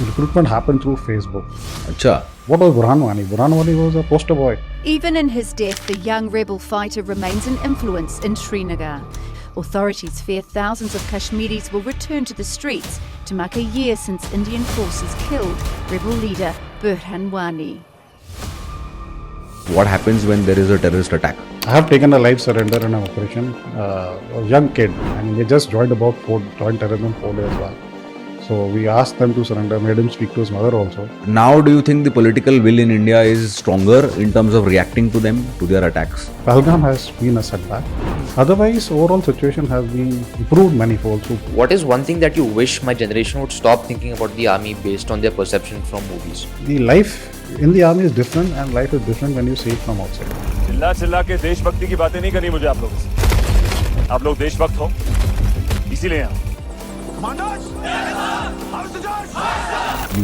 Recruitment happened through Facebook. Acha. What was Burhan Wani? Burhan Wani was a poster boy. Even in his death, the young rebel fighter remains an influence in Srinagar. Authorities fear thousands of Kashmiris will return to the streets to mark a year since Indian forces killed rebel leader Burhan Wani. What happens when there is a terrorist attack? I have taken a live surrender in an operation. A young kid, and they just joined terrorism 4 days back. So we asked them to surrender, made him speak to his mother also. Now do you think the political will in India is stronger in terms of reacting to them, to their attacks? Pahalgam has been a setback. Otherwise, overall situation has been improved manifold. So what is one thing that you wish my generation would stop thinking about the army based on their perception from movies? the life in the army is different, and life is different when you see it from outside. चिल्ला के देशभक्ति की बातें नहीं करनी मुझे आप लोगों से। आप लोग देशभक्त हो, इसीलिए यहाँ।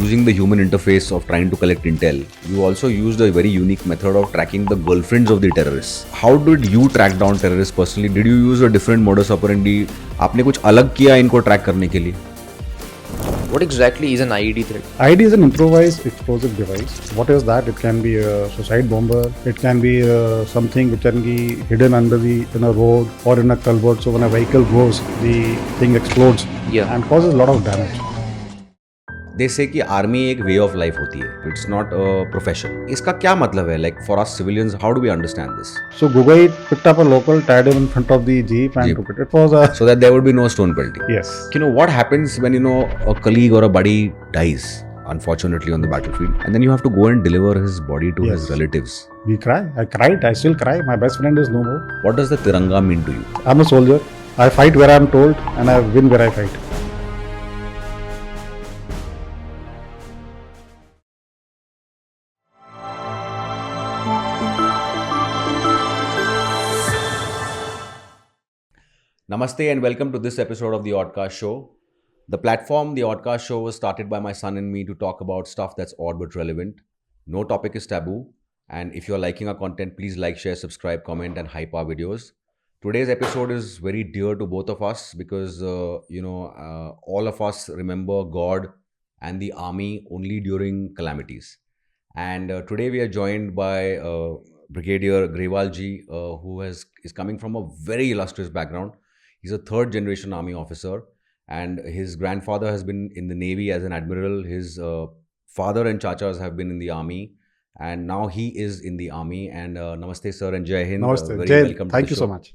Using the human interface of trying to collect intel, you also used a very unique method of tracking the girlfriends of the terrorists. How did you track down terrorists personally? Did you use a different modus operandi? आपने कुछ अलग किया इनको track करने के लिए? What exactly is an IED threat? IED is an improvised explosive device. What is that? It can be a suicide bomber. It can be something which can be hidden in a road or in a culvert. So when a vehicle goes, the thing explodes and causes a lot of damage. They say कि army एक way of life होती है. It's not a profession. इसका क्या मतलब है? Like for us civilians, how do we understand this? So Gugai picked up a local, tied him in front of the jeep and took it. It was a... So that there would be no stone penalty. Yes. You know what happens when a colleague or a buddy dies, unfortunately on the battlefield, and then you have to go and deliver his body to his relatives. We cry. I cried. I still cry. My best friend is no more. What does the Tiranga mean to you? I'm a soldier. I fight where I'm told, and I win where I fight. Namaste and welcome to this episode of the OddCast Show. The platform, the OddCast Show, was started by my son and me to talk about stuff that's odd but relevant. No topic is taboo. And if you're liking our content, please like, share, subscribe, comment and hype our videos. Today's episode is very dear to both of us because, all of us remember God and the army only during calamities. And today we are joined by Brigadier Grewal ji, who is coming from a very illustrious background. He's a third generation army officer and his grandfather has been in the Navy as an admiral. His father and chachas have been in the army and now he is in the army. And Namaste sir and Jai Hind. Namaste. Very Jai, welcome to thank the you show. so much.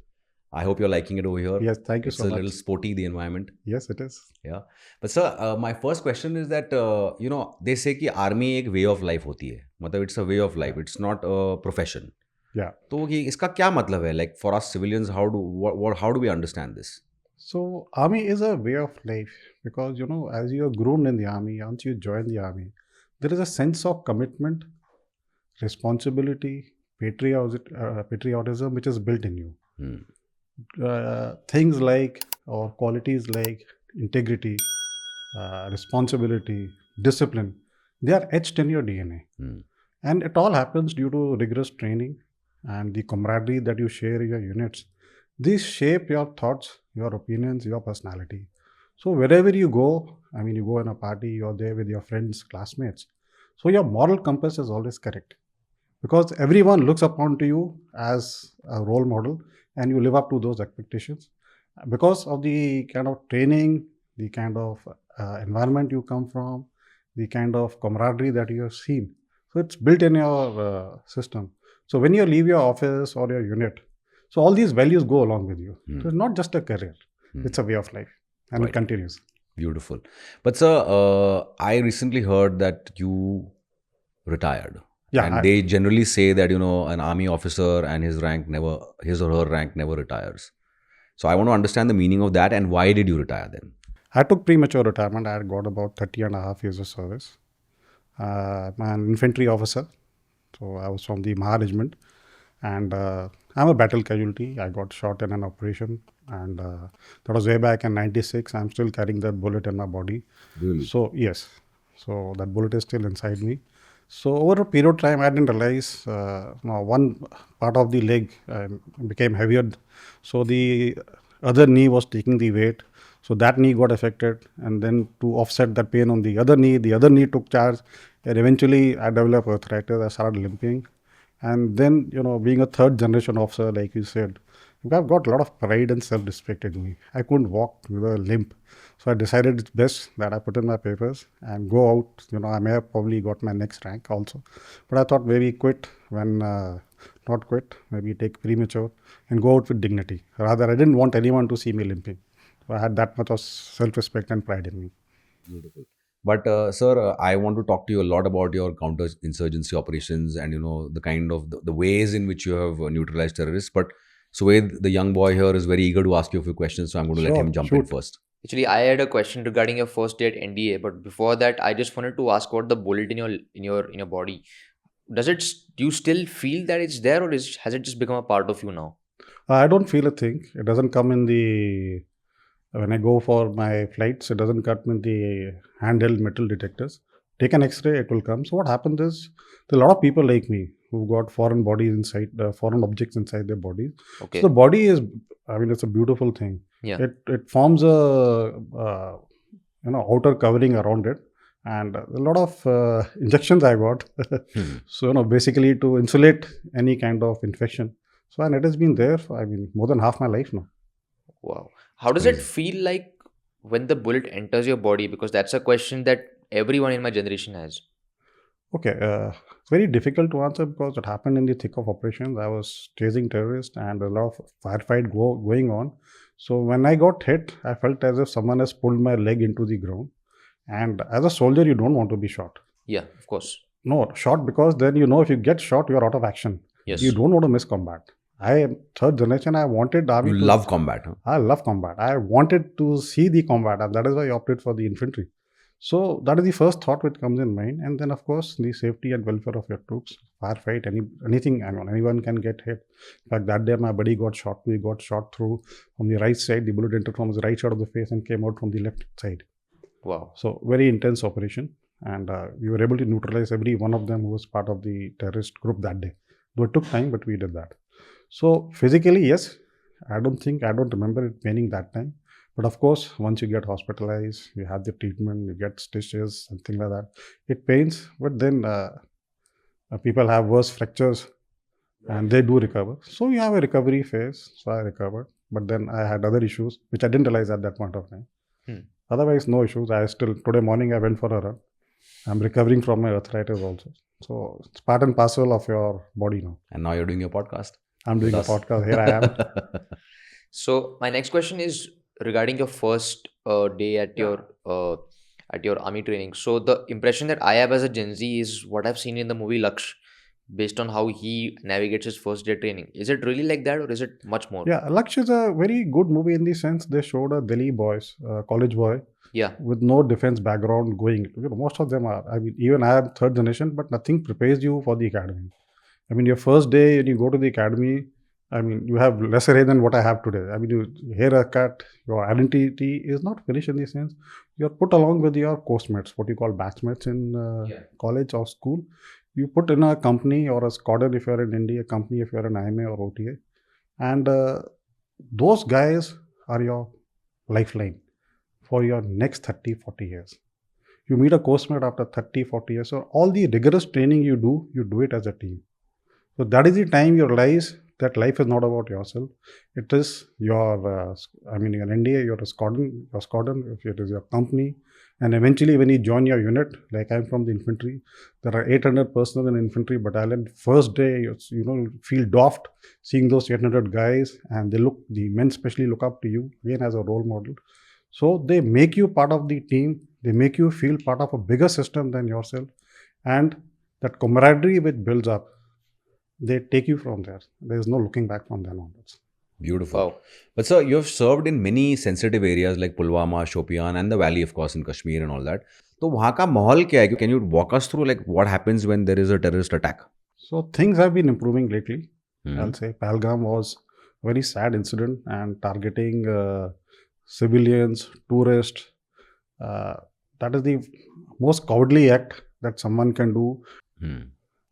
I hope you're liking it over here. Yes, thank you so much. It's a little sporty, the environment. Yes, it is. Yeah. But sir, my first question is that, they say कि army एक way of life होती है. मतलब it's a way of life. It's not a profession. Yeah. तो ये इसका क्या मतलब है? Like for us civilians, how do we understand this? So army is a way of life because, as you are groomed in the army, once you join the army, there is a sense of commitment, responsibility, patriotism which is built in you. Things like or qualities like integrity, responsibility, discipline, they are etched in your DNA. And it all happens due to rigorous training and the camaraderie that you share in your units. These shape your thoughts, your opinions, your personality. So wherever you go, you go in a party, you're there with your friends, classmates. So your moral compass is always correct because everyone looks upon to you as a role model and you live up to those expectations because of the kind of training, the kind of environment you come from, the kind of camaraderie that you have seen. So it's built in your system. So when you leave your office or your unit, so all these values go along with you. So it's not just a career, it's a way of life and it continues. Beautiful. But sir, I recently heard that you retired. Yeah, and they generally say that, an army officer and his or her rank never retires. So I want to understand the meaning of that and why did you retire then? I took premature retirement. I had got about 30 and a half years of service. I'm an infantry officer. So I was from the Maha Regiment and I'm a battle casualty. I got shot in an operation and that was way back in 96. I'm still carrying that bullet in my body. Really? So yes, so that bullet is still inside me. So over a period of time, I didn't realize one part of the leg became heavier. So the other knee was taking the weight. So that knee got affected, and then to offset that pain on the other knee took charge, and eventually I developed arthritis. I started limping, and then being a third generation officer, like you said, I've got a lot of pride and self-respect in me. I couldn't walk with a limp, so I decided it's best that I put in my papers and go out. I may have probably got my next rank also, but I thought maybe quit when not quit, maybe take premature and go out with dignity. Rather, I didn't want anyone to see me limping. So I had that much of self-respect and pride in me. Beautiful. But sir, I want to talk to you a lot about your counter-insurgency operations and the kind of the ways in which you have neutralized terrorists. But Sued, the young boy here, is very eager to ask you a few questions, so I'm going to let him jump in first. Actually, I had a question regarding your first day at NDA, but before that, I just wanted to ask about the bullet in your body. Do you still feel that it's there, or has it just become a part of you now? I don't feel a thing. It doesn't come in when I go for my flights, it doesn't come in the handheld metal detectors. Take an X-ray, it will come. So what happens is, there are a lot of people like me who've got foreign bodies inside, foreign objects inside their bodies. Okay. So the body is, it's a beautiful thing. Yeah. It forms a outer covering around it, and a lot of injections I got. So basically to insulate any kind of infection. So and it has been there for more than half my life now. Wow. How does it feel like when the bullet enters your body? Because that's a question that everyone in my generation has. Okay, it's very difficult to answer because it happened in the thick of operations. I was chasing terrorists and a lot of firefight going on. So when I got hit, I felt as if someone has pulled my leg into the ground. And as a soldier, you don't want to be shot. Yeah, of course. No, shot because then if you get shot, you're out of action. Yes. You don't want to miss combat. I am third generation. I wanted army. You love combat, huh? I love combat. I wanted to see the combat, and that is why I opted for the infantry. So that is the first thought which comes in mind, and then of course the safety and welfare of your troops. Firefight, anything. Anyone can get hit. In fact, that day my buddy got shot. We got shot through from the right side. The bullet entered from his right side of the face and came out from the left side. Wow. So very intense operation, and we were able to neutralize every one of them who was part of the terrorist group that day. Though it took time, but we did that. So physically, yes, I don't remember it paining that time. But of course, once you get hospitalized, you have the treatment, you get stitches, something like that. It pains, but then people have worse fractures and they do recover. So you have a recovery phase. So I recovered, but then I had other issues, which I didn't realize at that point of time. Otherwise, no issues. Today morning I went for a run. I'm recovering from my arthritis also. So it's part and parcel of your body now. And now you're doing your podcast. I'm doing a podcast. Here I am. So my next question is regarding your first day at your army training. So the impression that I have as a Gen Z is what I've seen in the movie Laksh, based on how he navigates his first day training. Is it really like that, or is it much more? Yeah, Laksh is a very good movie in the sense they showed a Delhi college boy, with no defense background going. Most of them are. Even I am third generation, but nothing prepares you for the academy. Your first day when you go to the academy, you have lesser hair than what I have today. You hair a cut, your identity is not finished in the sense you're put along with your course mates, what you call batchmates in college or school. You put in a company or a squadron if you're in India, a company if you're an IMA or OTA. And those guys are your lifeline for your next 30, 40 years. You meet a course mate after 30, 40 years. So all the rigorous training you do it as a team. So that is the time you realize that life is not about yourself. It is your, you're in India, you're a squadron, if it is your company. And eventually when you join your unit, like I'm from the infantry, there are 800 personnel in infantry battalion. First day, you feel daft seeing those 800 guys, and the men especially look up to you again as a role model. So they make you part of the team. They make you feel part of a bigger system than yourself. And that camaraderie which builds up, they take you from there. There is no looking back from then onwards. Beautiful. Wow. But sir, you have served in many sensitive areas like Pulwama, Shopian and the valley, of course, in Kashmir and all that. So वहाँ का माहौल क्या है? Can you walk us through what happens when there is a terrorist attack? So things have been improving lately. I'll say Pahalgam was a very sad incident and targeting civilians, tourists. That is the most cowardly act that someone can do.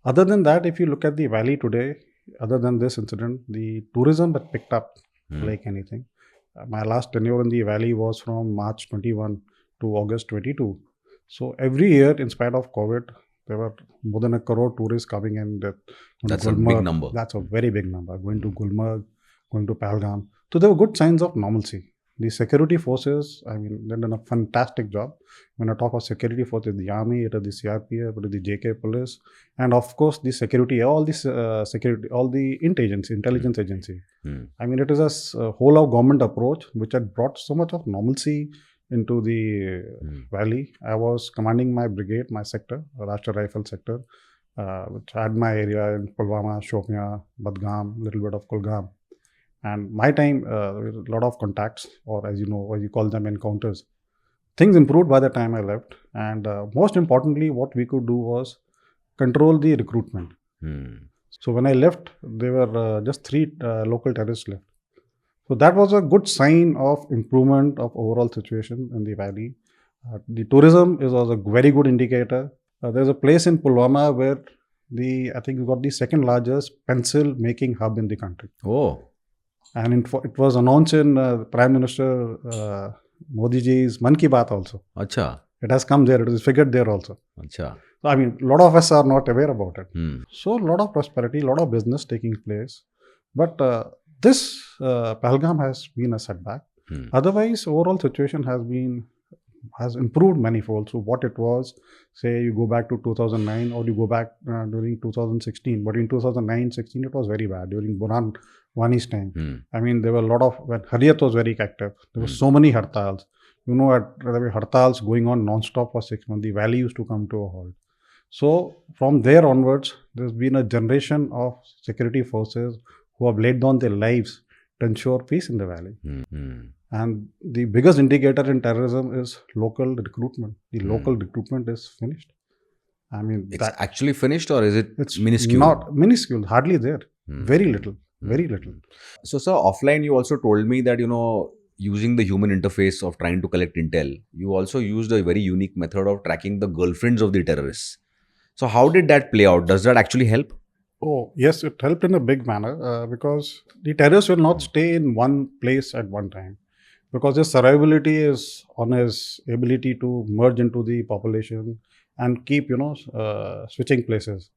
Other than that, if you look at the valley today, other than this incident, the tourism that picked up like anything. my last tenure in the valley was from March 21 to August 22. So every year, in spite of COVID, there were more than 1 crore tourists coming in. That's a big number. That's a very big number. Going to Gulmarg, going to Pahalgam. So there were good signs of normalcy. The security forces, I mean, they've done a fantastic job. When I talk of security forces, the army, it is the CRPF, it is the JK police, and of course the security, all this security, all the intelligence agency. I mean, it is a whole of government approach which had brought so much of normalcy into the valley. I was commanding my brigade, my sector, Rashtra Rifle sector, which had my area in Pulwama, Shopian, Badgam, little bit of Kulgam. And my time, there was a lot of contacts, or as you know, or you call them encounters. Things improved by the time I left. And most importantly, what we could do was control the recruitment. So when I left, there were just 3 local terrorists left. So that was a good sign of improvement of overall situation in the valley. The tourism was a very good indicator. There's a place in Pulwama where I think we got the second largest pencil making hub in the country. Oh. And it was announced in Prime Minister Modi ji's Man Ki Baat also. Acha. It has come there, it is figured there also. Acha. So, I mean, a lot of us are not aware about it. So, a lot of prosperity, a lot of business taking place. But this Pahalgam has been a setback. Otherwise, overall situation has improved manifold. So, what it was, say you go back to 2009 or you go back during 2016. But in 2009-16, it was very bad during Burhan Wani's time. I mean, there were a lot of, when Hariyat was very active, there were so many hartals. You know, there were hartals going on non-stop for 6 months. The valley used to come to a halt. So, from there onwards, there's been a generation of security forces who have laid down their lives to ensure peace in the valley. And the biggest indicator in terrorism is local recruitment. The local recruitment is finished. I mean, it's actually finished, or is it's minuscule? Not minuscule, hardly there. Very little. Very little. So, sir, offline, you also told me that, using the human interface of trying to collect intel, you also used a very unique method of tracking the girlfriends of the terrorists. So, how did that play out? Does that actually help? Oh, yes, it helped in a big manner because the terrorists will not stay in one place at one time, because his survivability is on his ability to merge into the population and keep, switching places.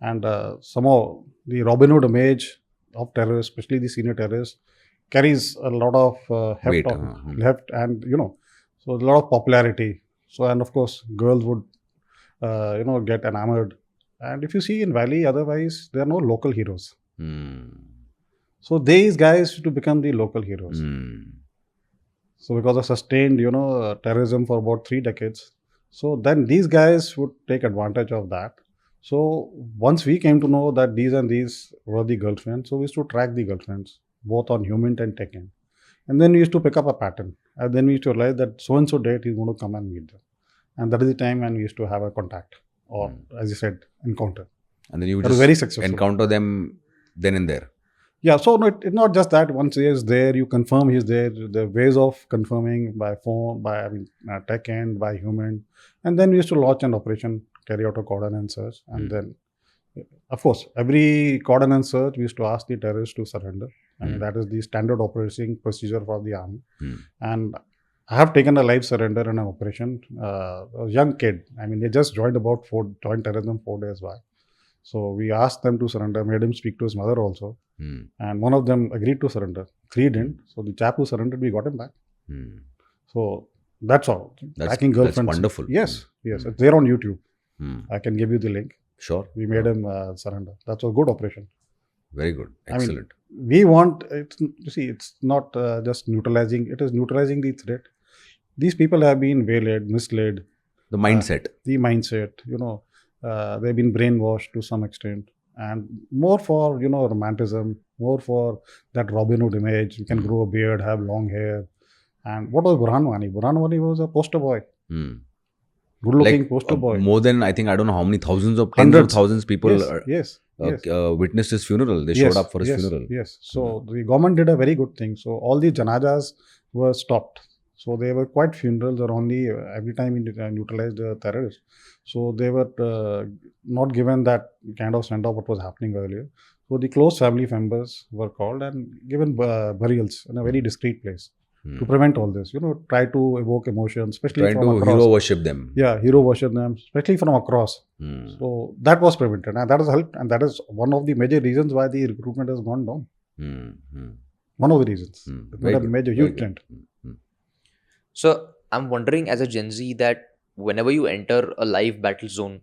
And somehow the Robin Hood image of terrorists, especially the senior terrorists, carries a lot of heft and, so a lot of popularity. So, and of course, girls would, get enamored. And if you see in Valley, otherwise, there are no local heroes. So, these guys used to become the local heroes. So, because of sustained, terrorism for about 3 decades. So, then these guys would take advantage of that. So, once we came to know that these and these were the girlfriends, so we used to track the girlfriends, both on human and tech end. And then we used to pick up a pattern. And then we used to realize that so-and-so date is going to come and meet them. And that is the time when we used to have a contact, or as you said, encounter. And then you would just very successful. Encounter them then and there. Yeah, so it's not just that once he is there, you confirm he's there. The ways of confirming by phone, by tech end, by human. And then we used to launch an operation, carry out a cordon and search. And then, of course, every cordon and search, we used to ask the terrorists to surrender. I mean, that is the standard operating procedure for the army. And I have taken a live surrender in an operation. A young kid, I mean, they just joined terrorism 4 days back. So we asked them to surrender, made him speak to his mother also. And one of them agreed to surrender. 3 didn't. So the chap who surrendered, we got him back. So that's all. Tracking girlfriends. That's wonderful. Yes. It's there on YouTube. I can give you the link. Sure. We made him surrender. That's a good operation. Very good. Excellent. I mean, we want, it's not just neutralizing, it is neutralizing the threat. These people have been waylaid, misled. The mindset. They've been brainwashed to some extent. And more for, romanticism, more for that Robin Hood image. You can grow a beard, have long hair. And what was Burhan Wani? Burhan Wani was a poster boy. Good-looking poster boy. More than, I think, I don't know how many thousands of, tens of thousands people witnessed his funeral. They showed up for his funeral. Yes. So the government did a very good thing. So all the janazas were stopped. So they were quiet funerals, or only every time we neutralized the terrorists. So they were not given that kind of send-off what was happening earlier. So the close family members were called and given burials in a very discreet place to prevent all this. Try to evoke emotions, especially Trying from to across. hero worship them. Yeah, hero worship them, especially from across. So that was prevented, and that has helped, and that is one of the major reasons why the recruitment has gone down. One of the reasons. It's not a major, huge trend. So I'm wondering, as a Gen Z, that whenever you enter a live battle zone,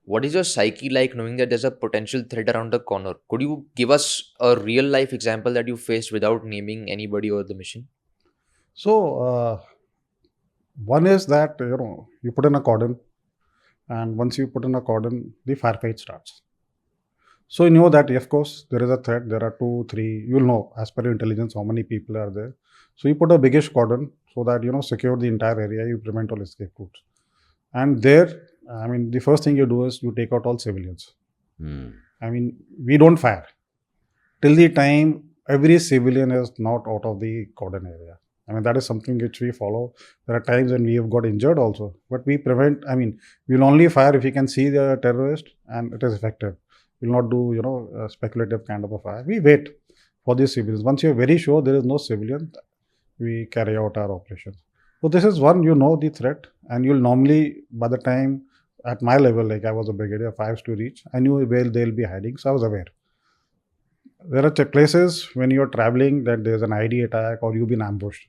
what is your psyche like knowing that there's a potential threat around the corner? Could you give us a real life example that you faced without naming anybody or the mission? So one is that you put in a cordon, and once you put in a cordon, the firefight starts. So you know that of course there is a threat. There are 2, 3. You'll know as per your intelligence how many people are there. So you put a biggish cordon so that secure the entire area. You prevent all escape routes. And there, I mean, the first thing you do is you take out all civilians. I mean, we don't fire till the time every civilian is not out of the cordon area. I mean, that is something which we follow. There are times when we have got injured also, but we prevent. I mean, we'll only fire if we can see the terrorist and it is effective. We'll not do a speculative kind of a fire. We wait for these civilians. Once you're very sure there is no civilian, we carry out our operations. So this is one, the threat, and you'll normally, by the time at my level, like I was a brigadier, 5 to reach, I knew where they'll be hiding, so I was aware. There are places when you're traveling that there's an IED attack or you've been ambushed,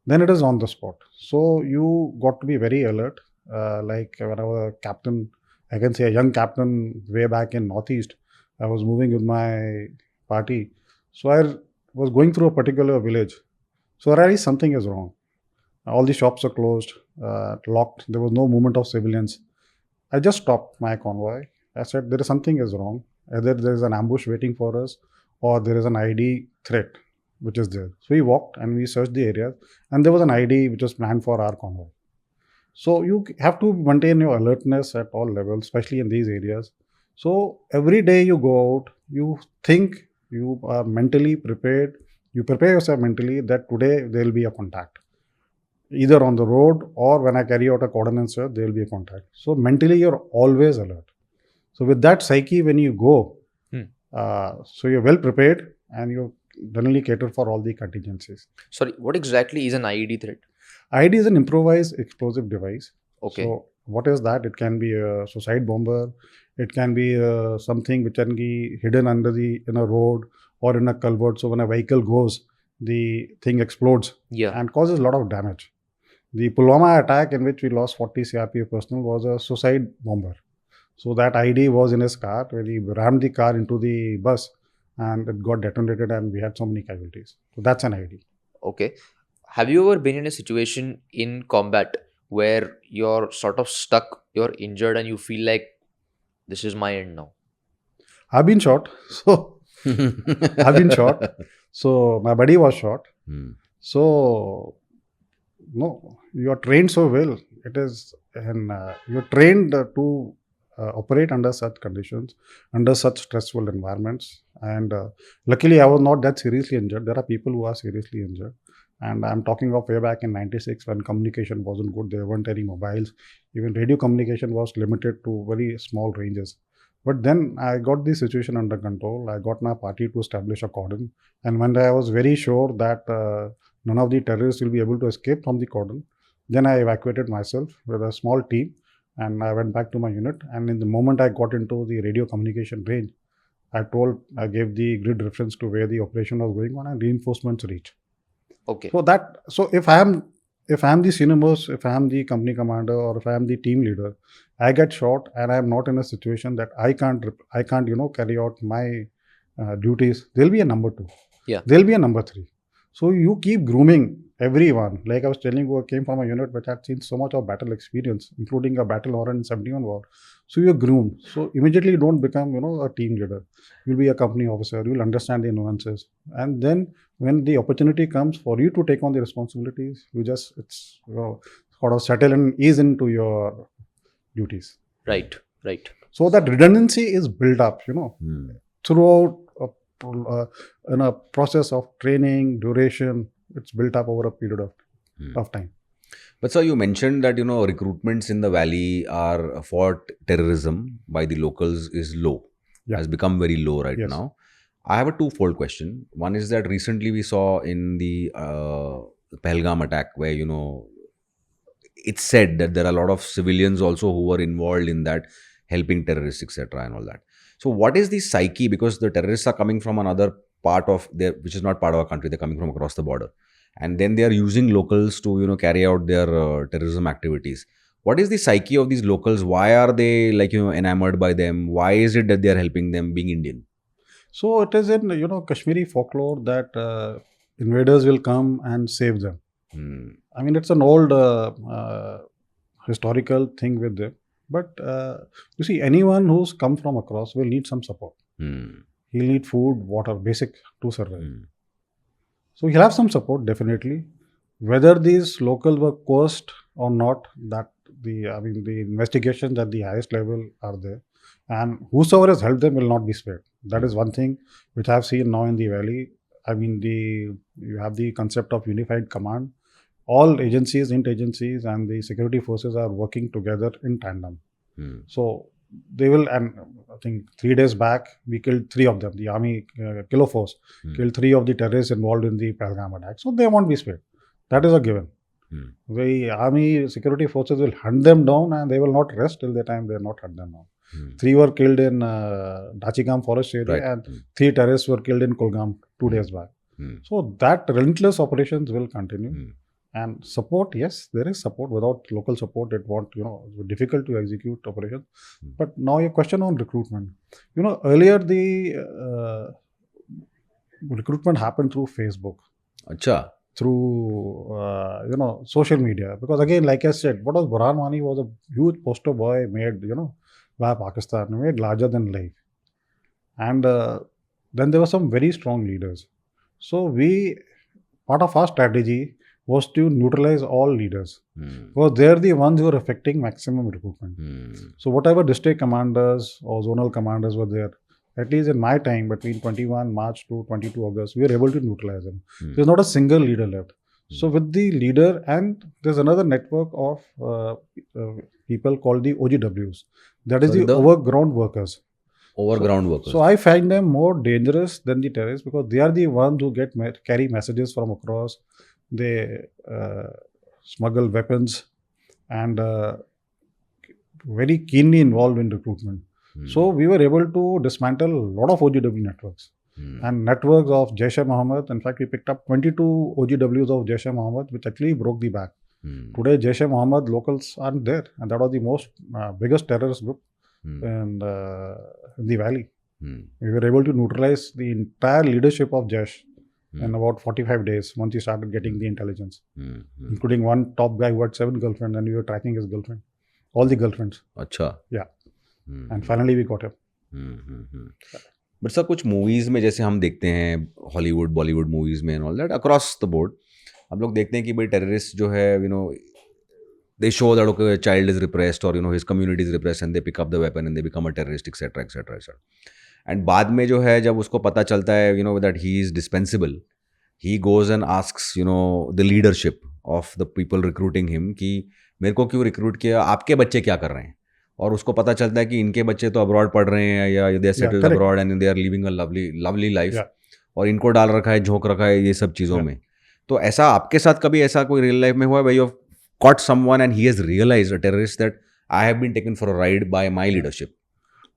then it is on the spot. So you got to be very alert. Like when I was a captain, I can say a young captain way back in Northeast, I was moving with my party. So I was going through a particular village. So already something is wrong. All the shops are closed, locked. There was no movement of civilians. I just stopped my convoy. I said, there is something is wrong. Either there is an ambush waiting for us or there is an IED threat which is there. So we walked and we searched the area, and there was an IED which was planned for our convoy. So you have to maintain your alertness at all levels, especially in these areas. So every day you go out, you think you are mentally prepared. You prepare yourself mentally that today there will be a contact. Either on the road or when I carry out a cordon search, there will be a contact. So mentally you're always alert. So with that psyche, when you go, so you're well prepared and you generally cater for all the contingencies. Sorry, what exactly is an IED threat? IED is an improvised explosive device. Okay. So what is that? It can be a suicide bomber. It can be something which can be hidden in a road or in a culvert. So when a vehicle goes, the thing explodes and causes a lot of damage. The Pulwama attack, in which we lost 40 CRPF personnel, was a suicide bomber. So that IED was in his car where he rammed the car into the bus and it got detonated and we had so many casualties. So that's an IED. Okay. Have you ever been in a situation in combat where you're sort of stuck, you're injured and you feel like this is my end now? I've been shot. So I've been shot. So my buddy was shot. So no, you are trained so well. It is, and you're trained to operate under such conditions, under such stressful environments. And luckily, I was not that seriously injured. There are people who are seriously injured. And I'm talking of way back in 96 when communication wasn't good. There weren't any mobiles. Even radio communication was limited to very small ranges. But then I got the situation under control. I got my party to establish a cordon. And when I was very sure that none of the terrorists will be able to escape from the cordon, then I evacuated myself with a small team and I went back to my unit. And in the moment I got into the radio communication range, I gave the grid reference to where the operation was going on and reinforcements reached. Okay. So if I am the senior most, if I am the company commander or if I am the team leader, I get shot and I am not in a situation that I can't carry out my duties. There'll be a number 2. Yeah. There'll be a number 3. So you keep grooming everyone. Like I was telling you, I came from a unit which had seen so much of battle experience, including a battle or in 71 war. So you're groomed. So immediately you don't become, a team leader. You'll be a company officer. You'll understand the nuances. And then when the opportunity comes for you to take on the responsibilities, it's sort of settle and ease into your duties. Right. So that redundancy is built up, throughout in a process of training, duration. It's built up over a period of time. But sir, you mentioned that, recruitments in the valley for terrorism by the locals is low. Yeah. Has become very low right Yes. now. I have a twofold question. One is that recently we saw in the Pahalgam attack where, you know, it's said that there are a lot of civilians also who were involved in that, helping terrorists, etc. and all that. So what is the psyche? Because the terrorists are coming from another part of their, which is not part of our country, they're coming from across the border. And then they are using locals to, you know, carry out their terrorism activities. What is the psyche of these locals? Why are they, like, you know, enamored by them? Why is it that they are helping them being Indian? So it is in, you know, Kashmiri folklore that invaders will come and save them. I mean, it's an old historical thing with them. But you see, anyone who's come from across will need some support. He'll need food, water, basic to survive. So he'll have some support, definitely. Whether these locals were coerced or not, that the investigations at the highest level are there. And whosoever has helped them will not be spared. That is one thing which I've seen now in the valley. I mean, you have the concept of unified command. All agencies, inter-agencies and the security forces are working together in tandem. So they will, and I think 3 days back, we killed 3 of them. The army kilo force killed 3 of the terrorists involved in the Pahalgam attack. So they won't be spared. That is a given. The army security forces will hunt them down and they will not rest till the time they are not hunt them down. 3 were killed in Dachigam forest area and 3 terrorists were killed in Kulgam 2 days back. So that relentless operations will continue. And support, yes, there is support. Without local support, it won't, you know, it's difficult to execute operations. But now your question on recruitment. You know, earlier the recruitment happened through Facebook. Acha. Through, you know, social media. Because again, like I said, what was Burhan Wani was a huge poster boy made, you know, by Pakistan, made larger than life. And then there were some very strong leaders. So part of our strategy was to neutralize all leaders. Because they're the ones who are affecting maximum recruitment. So whatever district commanders or zonal commanders were there, at least in my time, between 21 March to 22 August, we were able to neutralize them. There's not a single leader left. So with the leader, and there's another network of people called the OGWs. That is the overground workers. Overground workers. So I find them more dangerous than the terrorists because they are the ones who carry messages from across. They smuggle weapons and very keenly involved in recruitment. So we were able to dismantle a lot of OGW networks and networks of Jaish-e-Mohammed. In fact, we picked up 22 OGWs of Jaish-e-Mohammed, which actually broke the back. Today, Jaish-e-Mohammed locals aren't there, and that was the most biggest terrorist group in the valley. We were able to neutralize the entire leadership of Jaish in about 45 days once we started getting the intelligence, including one top guy who had 7 girlfriends, and we were tracking his girlfriend, all the girlfriends. Acha. Yeah. And finally we got him. But sir, कुछ movies में जैसे हम देखते हैं Hollywood, Bollywood movies में and all that, across the board, हम लोग देखते हैं कि भाई terrorists जो है, you know, they show that okay, a child is repressed or, you know, his community is repressed and they pick up the weapon and they become a terrorist, etc., etc., etc. And बाद में जो है, जब उसको पता चलता है, you know, that he is dispensable, he goes and asks, you know, the leadership of the people recruiting him कि मेरे को क्यों recruit किया, आपके बच्चे क्या कर रहे हैं? और उसको पता चलता है कि इनके बच्चे तो अब्रॉड पढ़ रहे हैं या they are settled abroad and they are living a lovely life, और इनको डाल रखा है, झोंक रखा है ये सब चीज़ों में. तो ऐसा आपके साथ कभी ऐसा कोई रियल लाइफ में हुआ है, you have caught someone and he has realized, a terrorist, that I have been taken for a ride by my leadership?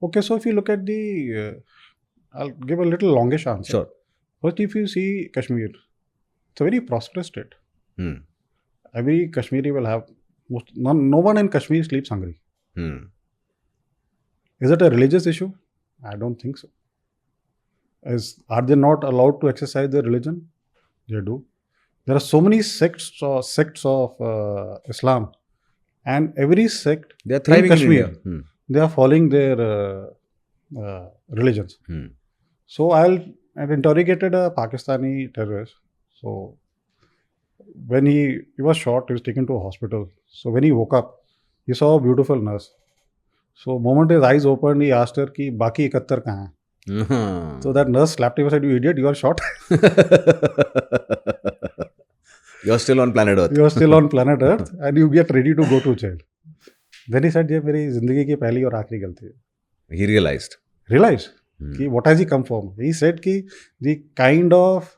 Okay, so if you look at the, I'll give a little longish answer. Sure. First, if you see Kashmir, it's a very prosperous state. Every Kashmiri will have, no one in Kashmir sleeps hungry. Is it a religious issue? I don't think so. Are they not allowed to exercise their religion? They do. There are so many sects of Islam, and every sect they are thriving in Kashmir, in India. They are following their religions. So I've interrogated a Pakistani terrorist. So when he was shot, he was taken to a hospital. So when he woke up, he saw a beautiful nurse. So the moment his eyes opened, he asked her कि बाकी 71 कहाँ हैं? So that nurse slapped him and said, "You idiot, you are shot." You're still on planet Earth. You're still on planet Earth and you get ready to go to jail. Then he said, ये मेरी जिंदगी की पहली और आखिरी गलती है. He realized. Realized. Ki what has he come from? He said ki the kind of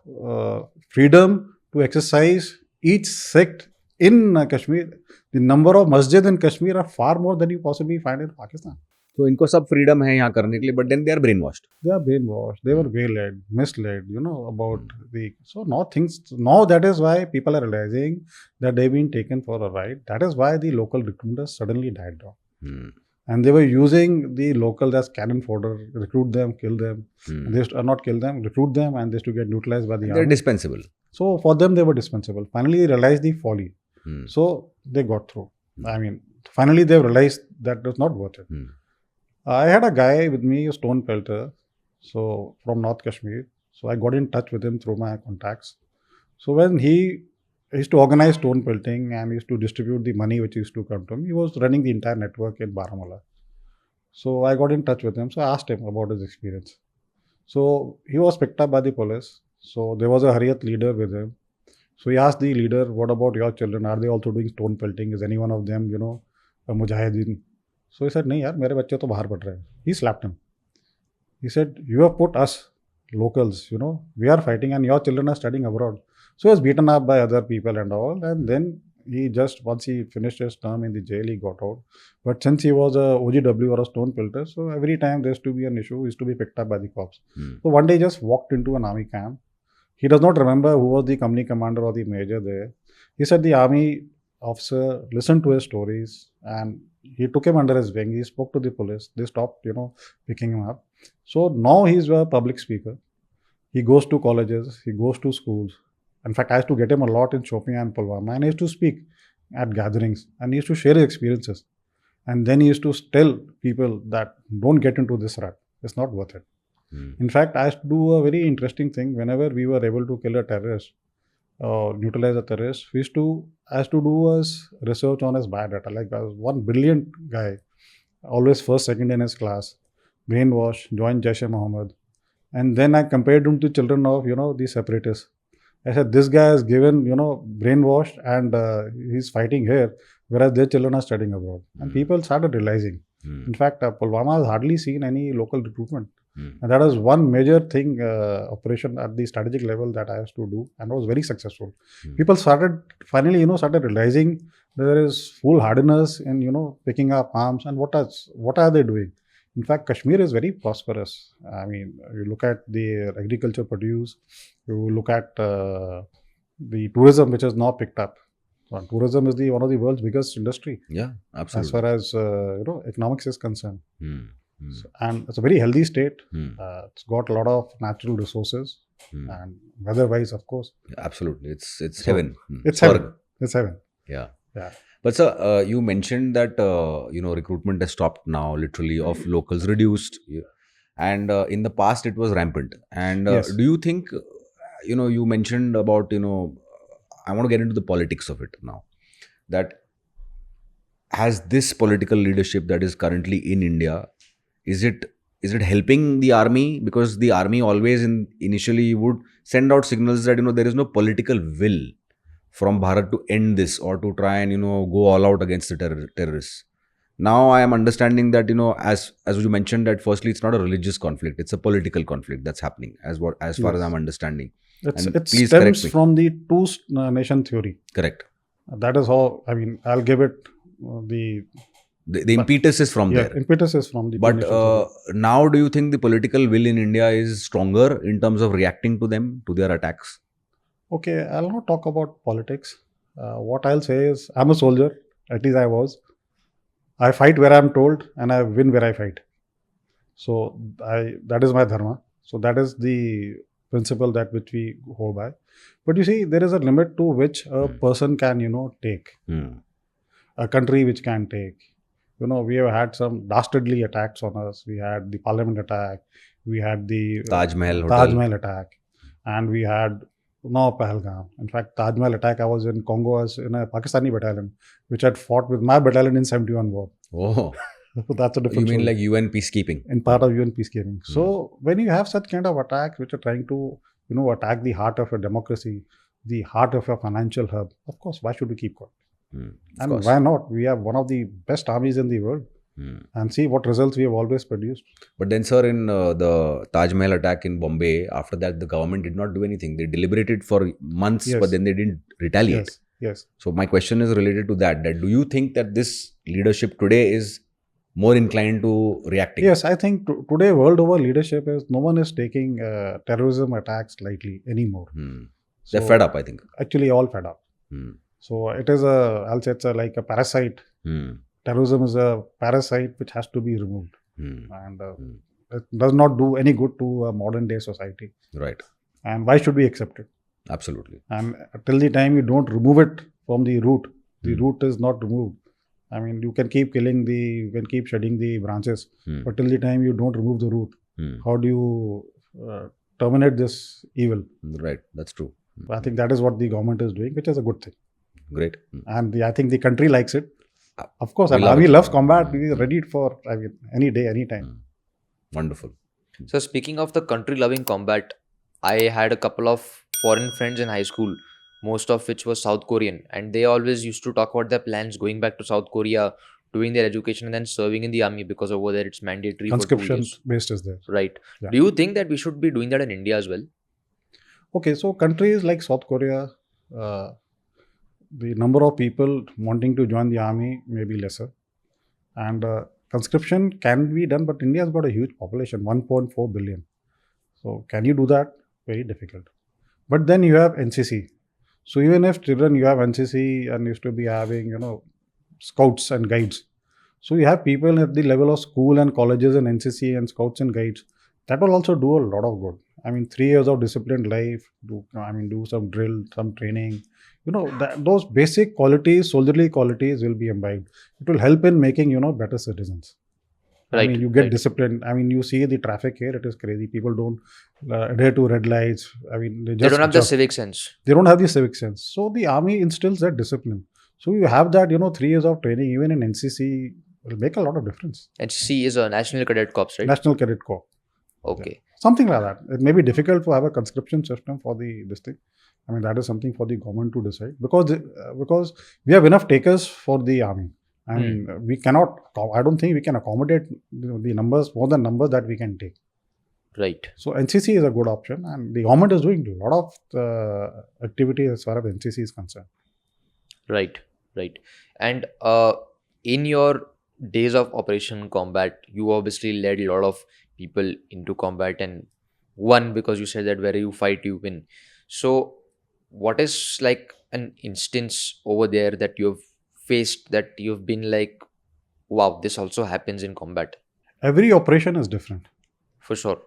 freedom to exercise each sect in Kashmir, the number of masjid in Kashmir are far more than you possibly find in Pakistan. तो इनको सब freedom है यहाँ करने के लिए, but then they are brainwashed. They are brainwashed. They were waylaid, misled, about the... So now that is why people are realizing that they've been taken for a ride. That is why the local recruiters suddenly died down. And they were using the locals as cannon fodder, recruit them, kill them. They used to, not kill them, recruit them, and they used to get neutralized by the army. They're dispensable. So for them, they were dispensable. Finally, they realized the folly. So they got through. I mean, finally they realized that it was not worth it. I had a guy with me, a stone pelter, so from North Kashmir. So I got in touch with him through my contacts. So when he used to organize stone pelting and used to distribute the money which used to come to him, he was running the entire network in Baramulla. So I got in touch with him. So I asked him about his experience. So he was picked up by the police. So there was a Hariyat leader with him. So he asked the leader, what about your children? Are they also doing stone pelting? Is any one of them, a mujahideen? So he said, nahi yaar, mere bacche to bahar pad rahe hain. He slapped him. He said, you have put us, locals, we are fighting and your children are studying abroad. So he was beaten up by other people and all. And then once he finished his term in the jail, he got out. But since he was a OGW or a stone pelter, so every time there used to be an issue, he used to be picked up by the cops. So one day he just walked into an army camp. He does not remember who was the company commander or the major there. He said the army officer listened to his stories and he took him under his wing. He spoke to the police. They stopped, picking him up. So now he's a public speaker. He goes to colleges. He goes to schools. In fact, I used to get him a lot in Shopian and Pulwama. And he used to speak at gatherings. And he used to share his experiences. And then he used to tell people that don't get into this rut. It's not worth it. In fact, I used to do a very interesting thing. Whenever we were able to kill a terrorist, neutralize a terrorist, I used to do research on his biodata. Like, I was one brilliant guy, always first, second in his class, brainwashed, joined Jaish-e-Mohammed. And then I compared him to children of, the separatists. I said, this guy is given, brainwashed and he's fighting here, whereas their children are studying abroad. And people started realizing. In fact, Pulwama has hardly seen any local recruitment. And that is one major thing, operation at the strategic level that I used to do and was very successful. People finally realizing there is foolhardiness in, picking up arms and what are they doing? In fact, Kashmir is very prosperous. I mean, you look at the agriculture produce, you look at the tourism which is now picked up. So tourism is one of the world's biggest industry. Yeah, absolutely. As far as, economics is concerned. So, and it's a very healthy state. It's got a lot of natural resources and weather-wise, of course. Absolutely, it's heaven. It's heaven. It's heaven. Yeah. Yeah. But sir, you mentioned that recruitment has stopped now, literally, of locals reduced, and in the past it was rampant. And Yes. do you think, you mentioned about I want to get into the politics of it now. That has this political leadership that is currently in India, is it helping the army? Because the army always initially would send out signals that there is no political will from Bharat to end this or to try and go all out against the terrorists. Now I am understanding that as you mentioned, that firstly it's not a religious conflict, it's a political conflict that's happening as far as I'm understanding. It please correct stems me. from the two-nation theory. Correct. That is how, I'll give it The impetus is from there. Impetus is from the But two-nation theory. now do you think the political will in India is stronger in terms of reacting to them, to their attacks? Okay, I'll not talk about politics. What I'll say is, I'm a soldier, at least I was. I fight where I'm told and I win where I fight. So that is my dharma. So that is the principle that which we hold by. But you see, there is a limit to which a person can, take. A country which can take. We have had some dastardly attacks on us. We had the parliament attack. We had the Taj Mahal Taj Hotel. Mahal attack. And we had Pahalgam. In fact, Taj Mahal attack, I was in Congo as in a Pakistani battalion, which had fought with my battalion in 71 war. Oh, So that's a you different mean story. like UN peacekeeping? In part of UN peacekeeping. So when you have such kind of attacks which are trying to, attack the heart of a democracy, the heart of a financial hub, of course, why should we keep quiet? Of And course. why not? We have one of the best armies in the world. and see what results we have always produced. But then, sir, in the Taj Mahal attack in Bombay, after that, the government did not do anything. They deliberated for months, Yes. but then they didn't retaliate. Yes, yes. So my question is related to that. That do you think that this leadership today is more inclined to reacting? Yes, I think today world over leadership is no one is taking terrorism attacks lightly anymore. They're fed up, I think. Actually, all fed up. So it is I'll say it's like a parasite. Terrorism is a parasite which has to be removed, and it does not do any good to a modern day society. Right. And why should we accept it? Absolutely. And till the time you don't remove it from the root is not removed. I mean, you can keep you can keep shedding the branches, but till the time you don't remove the root, how do you terminate this evil? Right. That's true. I think that is what the government is doing, which is a good thing. Great. And I think the country likes it. Of course, We and love army it. loves combat. We are ready for any day, any time. Wonderful. So speaking of the country-loving combat, I had a couple of foreign friends in high school, most of which was South Korean, and they always used to talk about their plans going back to South Korea, doing their education and then serving in the army, because over there it's mandatory for 2 Conscription years. based is there. Right. Yeah. Do you think that we should be doing that in India as well? Okay, so countries like South Korea, the number of people wanting to join the army may be lesser, and conscription can be done, but India has got a huge population, 1.4 billion. So can you do that? Very difficult. But then you have NCC. So even if children, you have NCC and used to be having, scouts and guides. So you have people at the level of school and colleges and NCC and scouts and guides. That will also do a lot of good. I mean, 3 years of disciplined life, do some drill, some training. Those basic qualities, soldierly qualities will be imbibed. It will help in making, better citizens. Right. I mean, you get right. disciplined. I mean, you see the traffic here, it is crazy. People don't adhere to red lights. I mean, They don't have the civic sense. They don't have the civic sense. So the army instills that discipline. So you have that, 3 years of training, even in NCC, will make a lot of difference. NCC is a National Cadet Corps, right? National Cadet Corps. Okay. Something like that. It may be difficult to have a conscription system for this thing. I mean, that is something for the government to decide, because we have enough takers for the army. I mean, we cannot. I don't think we can accommodate the numbers, more than numbers that we can take. Right. So NCC is a good option, and the government is doing a lot of activity as far as NCC is concerned. Right. And in your days of Operation Combat, you obviously led a lot of people into combat, and won, because you said that where you fight, you win. So what is like an instance over there that you have faced, that you've been like, wow, this also happens in combat? Every operation is different. For sure.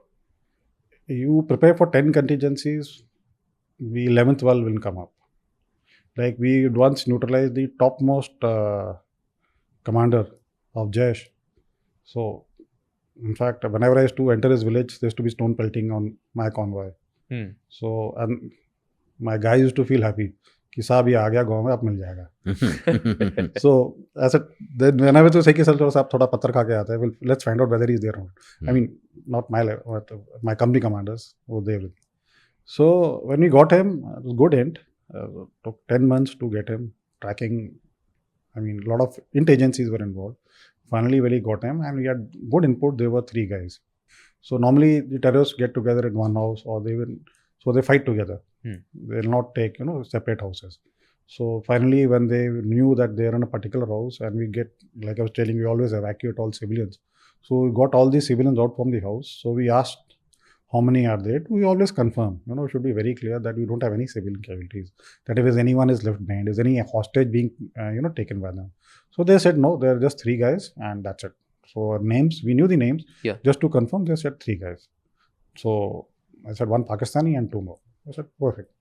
You prepare for 10 contingencies, the 11th one will come up. Like we once neutralized the topmost commander of Jaish. So, in fact, whenever I used to enter his village, there used to be stone pelting on my convoy. So, and my guys used to feel happy. कि साहब ये आ गया गाँव में, अब मिल जाएगा. So, then whenever to say कि sir साहब थोड़ा पत्थर खा के आता है, well, let's find out whether he's there or not. I mean, not my company commanders were there with me. So when we got him, it was good hint. Took 10 months to get him, tracking. I mean, a lot of int agencies were involved. Finally, when we got him, and we had good input, there were 3 guys. So normally the terrorists get together in one house, or they fight together. They will not take, separate houses. So finally, when they knew that they are in a particular house, and we get, like I was telling you, we always evacuate all civilians. So we got all the civilians out from the house. So we asked, how many are there? We always confirm. It should be very clear that we don't have any civilian casualties. That if anyone is left behind, is any hostage being, taken by them? So they said no. There are just 3 guys, and that's it. So names, we knew the names. Yeah. Just to confirm, they said 3 guys. So I said 1 Pakistani and 2 more. I said perfect.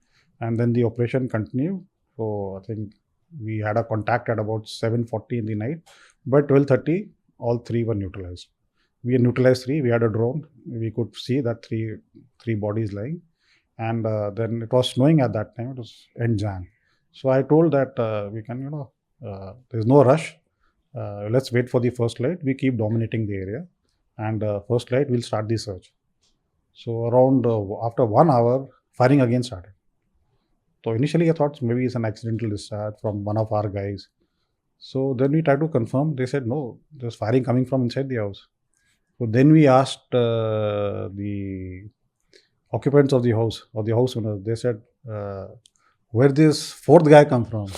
And then the operation continued. So I think we had a contact at about 7:40 in the night. By 12:30, all 3 were neutralized. We had neutralized 3. We had a drone. We could see that three bodies lying. And then it was snowing at that time. It was end Jan. So I told that we can, there's no rush. Let's wait for the first light. We keep dominating the area. And first light, we'll start the search. So around after 1 hour, firing again started. So initially I thought maybe it's an accidental discharge from one of our guys. So then we tried to confirm. They said no, there's firing coming from inside the house. So then we asked the occupants of the house or the house owners. They said, where this fourth guy come from?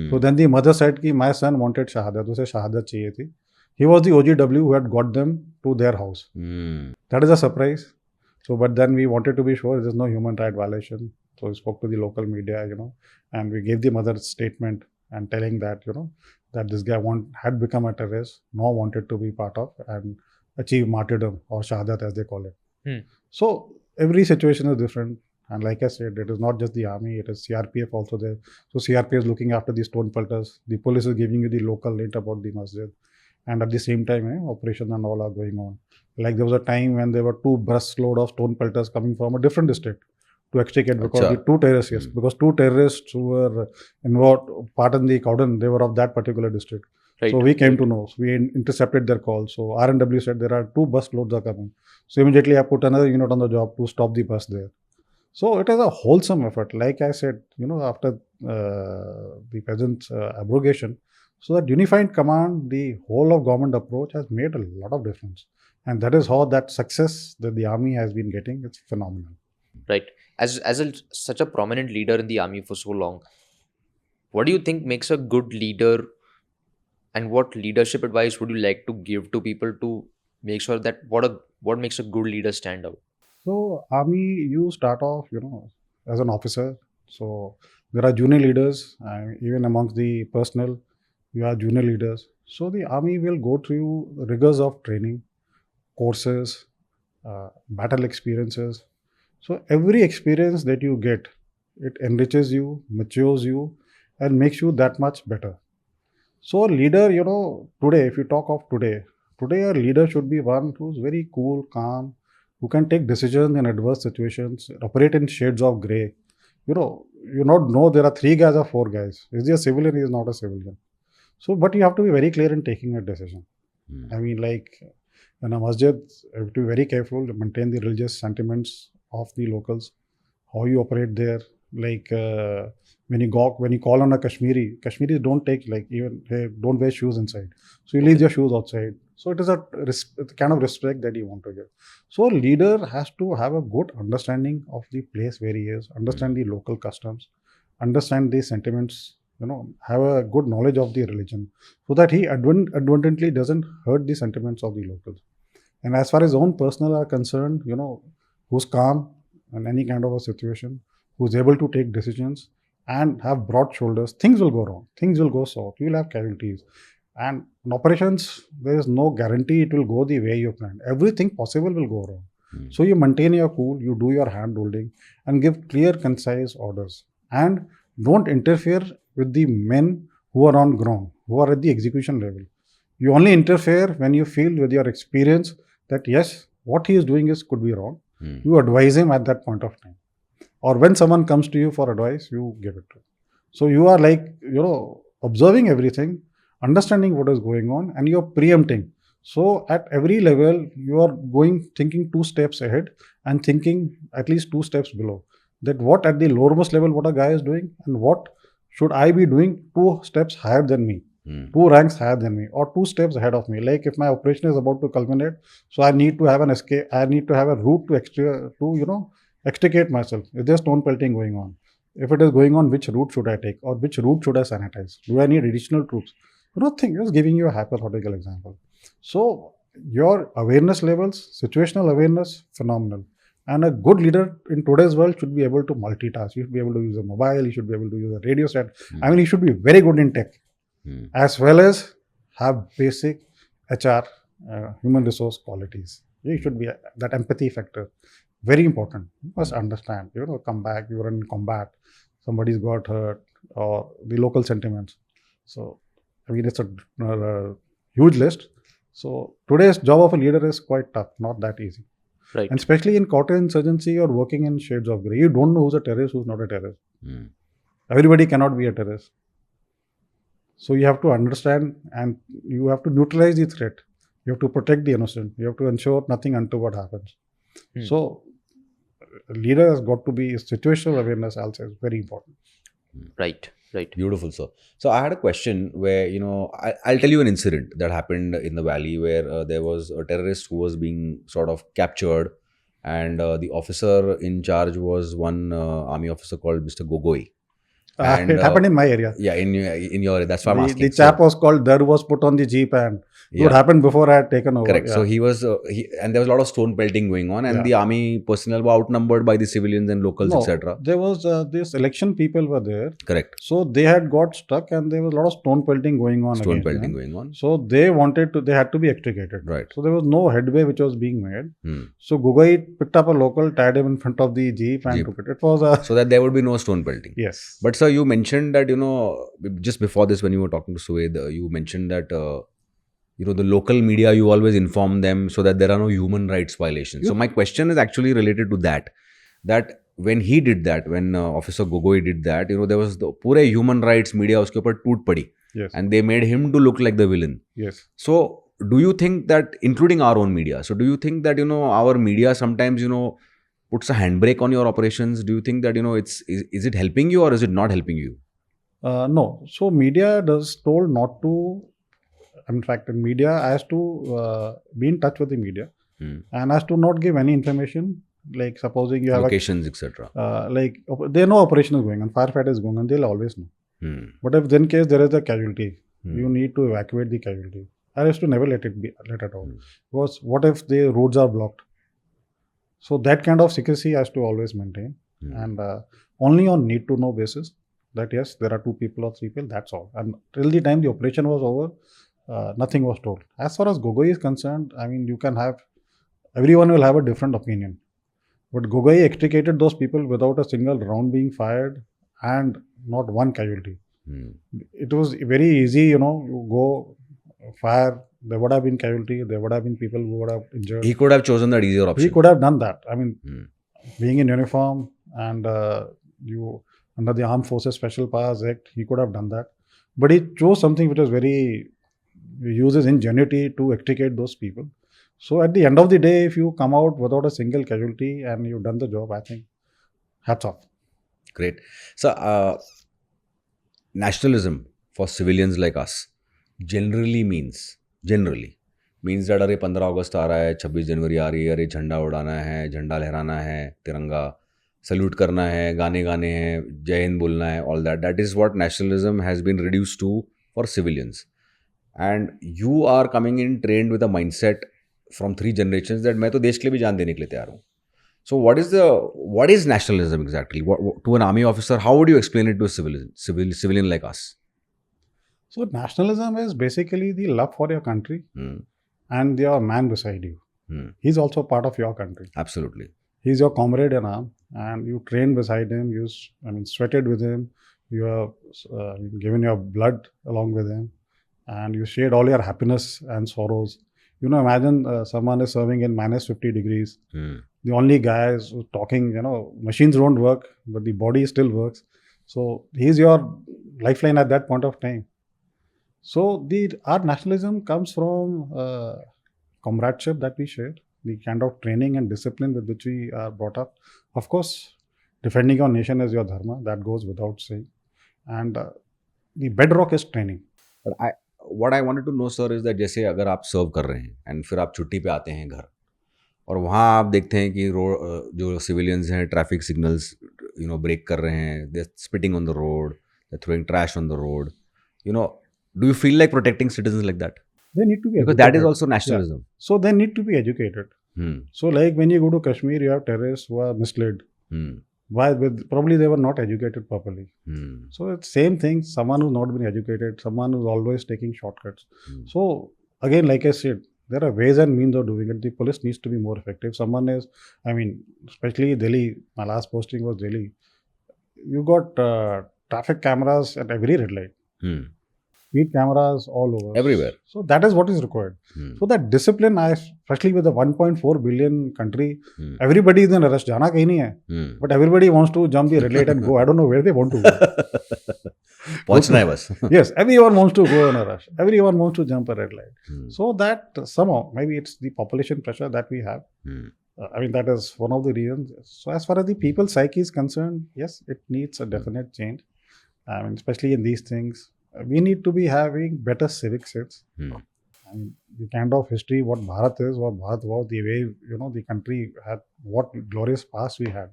So then the mother said कि my son wanted shahadat, उसे शहादत चाहिए थी. He was the OGW who had got them to their house. That is a surprise. So, but then we wanted to be sure there's no human right violation. So we spoke to the local media, and we gave the mother's statement and telling that, that this guy had become a terrorist, now wanted to be part of and achieve martyrdom or shahadat as they call it. So every situation is different. And like I said, it is not just the army, it is CRPF also there. So CRPF is looking after the stone pelters. The police is giving you the local lint about the masjid. And at the same time, operations and all are going on. Like there was a time when there were 2 bus load of stone pelters coming from a different district to extricate because the 2 terrorists, because 2 terrorists who were involved, part in the cordon, they were of that particular district. Right. So we came to know. So we intercepted their call. So RNW said there are 2 bus loads are coming. So immediately I put another unit on the job to stop the bus there. So it is a wholesome effort. Like I said, after the present abrogation, so that unified command, the whole of government approach has made a lot of difference. And that is how that success that the army has been getting, it's phenomenal. Right. As such a prominent leader in the army for so long, what do you think makes a good leader, and what leadership advice would you like to give to people to make sure that what makes a good leader stand out? So army, you start off, as an officer. So there are junior leaders, even amongst the personnel, you are junior leaders. So the army will go through rigors of training, courses, battle experiences. So every experience that you get, it enriches you, matures you, and makes you that much better. So a leader, today, if you talk of today a leader should be one who's very cool, calm, who can take decisions in adverse situations, operate in shades of grey. You not know there are 3 guys or 4 guys. Is he a civilian? He is not a civilian. So, but you have to be very clear in taking a decision. I mean, like in a masjid, you have to be very careful to maintain the religious sentiments of the locals, how you operate there. Like when you call on a Kashmiris don't take they don't wear shoes inside. So you leave your shoes outside. So it is a kind of respect that you want to give. So a leader has to have a good understanding of the place where he is, understand the local customs, understand the sentiments, have a good knowledge of the religion, so that he advertently doesn't hurt the sentiments of the locals. And as far as own personal are concerned, who's calm in any kind of a situation, who's able to take decisions and have broad shoulders, things will go wrong, things will go south, you'll have casualties. And in operations, there is no guarantee it will go the way you planned. Everything possible will go wrong. So you maintain your cool, you do your hand holding and give clear, concise orders. And don't interfere with the men who are on ground, who are at the execution level. You only interfere when you feel with your experience that yes, what he is doing could be wrong. You advise him at that point of time. Or when someone comes to you for advice, you give it to him. So you are observing everything, understanding what is going on, and you're preempting. So at every level, you are thinking 2 steps ahead and thinking at least 2 steps below. That what at the lowermost level, what a guy is doing, and what should I be doing 2 steps higher than me, 2 ranks higher than me, or 2 steps ahead of me. Like if my operation is about to culminate, so I need to have an escape, I need to have a route to extricate myself. If there's stone pelting going on, if it is going on, which route should I take, or which route should I sanitize? Do I need additional troops? Just giving you a hypothetical example. So your awareness levels, situational awareness, phenomenal. And a good leader in today's world should be able to multitask. You should be able to use a mobile, you should be able to use a radio set. I mean, you should be very good in tech, as well as have basic HR, human resource qualities. You should be that empathy factor. Very important. You must understand, come back, you're in combat, somebody's got hurt, or the local sentiments. So, I mean, it's a huge list. So, today's job of a leader is quite tough, not that easy. Right. And especially in counter-insurgency, you're working in shades of grey. You don't know who's a terrorist, who's not a terrorist. Everybody cannot be a terrorist. So, you have to understand and you have to neutralize the threat. You have to protect the innocent. You have to ensure nothing untoward happens. So, a leader has got to be situational awareness also is very important. Right. Right. Beautiful, sir. So I had a question where, I'll tell you an incident that happened in the valley where there was a terrorist who was being sort of captured, and the officer in charge was one army officer called Mr. Gogoi. And It happened in my area. yeah, in your, that's why I'm asking. The chap was called Dar, was put on the jeep, and it Yeah. happened before I had taken over. Correct. Yeah. So he was, and there was a lot of stone pelting going on, and Yeah. the army personnel were outnumbered by the civilians and locals, No, etc. there was this election people were there. Correct. So they had got stuck, and there was a lot of stone pelting going on. Stone against pelting them. going on. So they had to be extricated. Right. So there was no headway which was being made. Hmm. So Gogoi picked up a local, tied him in front of the jeep, and Jeep. took it. It was a So that there would be no stone pelting. yes. But sir, you mentioned that, just before this, when you were talking to Sued, you mentioned that, the local media, you always inform them so that there are no human rights violations. So my question is actually related to that when he did that, when Officer Gogoi did that, there was the pure human rights media uske upar toot padi. Yes. And they made him to look like the villain. Yes. So do you think that, including our own media, so do you think that, our media sometimes, puts a handbrake on your operations? Do you think that, is it helping you or is it not helping you? No. So media does told not to. In fact, media has to be in touch with the media and has to not give any information. Like supposing you have Locations, etc. they know operation is going on, firefight is going on, they'll always know. But if in case there is a casualty, you need to evacuate the casualty. I used to never let it out. Because what if the roads are blocked? So that kind of secrecy has to always maintain, and only on need to know basis. That yes, there are 2 people or 3 people. That's all. And till the time the operation was over, nothing was told. As far as Gogoi is concerned, I mean, everyone will have a different opinion. But Gogoi extricated those people without a single round being fired and not one casualty. It was very easy, you go fire. There would have been casualty. There would have been people who would have injured. He could have chosen that easier option. He could have done that. I mean, being in uniform and you under the Armed Forces Special Powers Act, he could have done that. But he chose something which was uses ingenuity to extricate those people. So at the end of the day, if you come out without a single casualty and you've done the job, I think hats off. Great. So, nationalism for civilians like us generally means that अरे 15 अगस्त आ रहा है, 26 जनवरी आ रही है, अरे झंडा उड़ाना है, झंडा लहराना है, तिरंगा सल्यूट करना है, गाने गाने हैं, जय हिंद बोलना है, all that. That is what nationalism has been reduced to for civilians. And you are coming in trained with a mindset from 3 generations that मैं तो देश के लिए भी जान देने के लिए तैयार हूँ. So what is nationalism exactly? To an army officer, how would you explain it to a civilian like us? So nationalism is basically the love for your country and your man beside you. He's also part of your country. Absolutely. He's your comrade in arm, and you train beside him. You sweated with him. You have given your blood along with him, and you shared all your happiness and sorrows. Imagine someone is serving in -50 degrees. The only guy is talking, machines don't work, but the body still works. So he's your lifeline at that point of time. So our nationalism comes from comradeship that we share, the kind of training and discipline with which we are brought up. Of course, defending your nation is your dharma. That goes without saying. And the bedrock is training. But what I wanted to know, sir, is that जैसे अगर आप सर्व कर रहे हैं and फिर आप छुट्टी पे आते हैं घर और वहाँ आप देखते हैं कि जो सिविलियंस हैं ट्रैफिक सिग्नल्स ब्रेक कर रहे हैं, they're spitting on the road, they're throwing trash on the road, do you feel like protecting citizens like that? They need to be because educated. that is also nationalism. Yeah. So they need to be educated. So like when you go to Kashmir, you have terrorists who are misled. Why? Probably they were not educated properly. So it's same thing. Someone who's not been educated, someone who's always taking shortcuts. So again, like I said, there are ways and means of doing it. The police needs to be more effective. Someone is, especially Delhi, my last posting was Delhi. You got traffic cameras at every red light. Speed cameras all over. Everywhere. So that is what is required. So that discipline, especially with a 1.4 billion country, everybody is in a rush. Jana kahin nahi hai. But everybody wants to jump the red light and go. I don't know where they want to go. Pahunchna hai bas. Yes, everyone wants to go in a rush. Everyone wants to jump a red light. So that somehow, maybe it's the population pressure that we have. That is one of the reasons. So as far as the people's psyche is concerned, yes, it needs a definite change. I mean, especially in these things, we need to be having better civic sense. I mean, the kind of history, what Bharat is, what Bharat was, the way, the country had, what glorious past we had.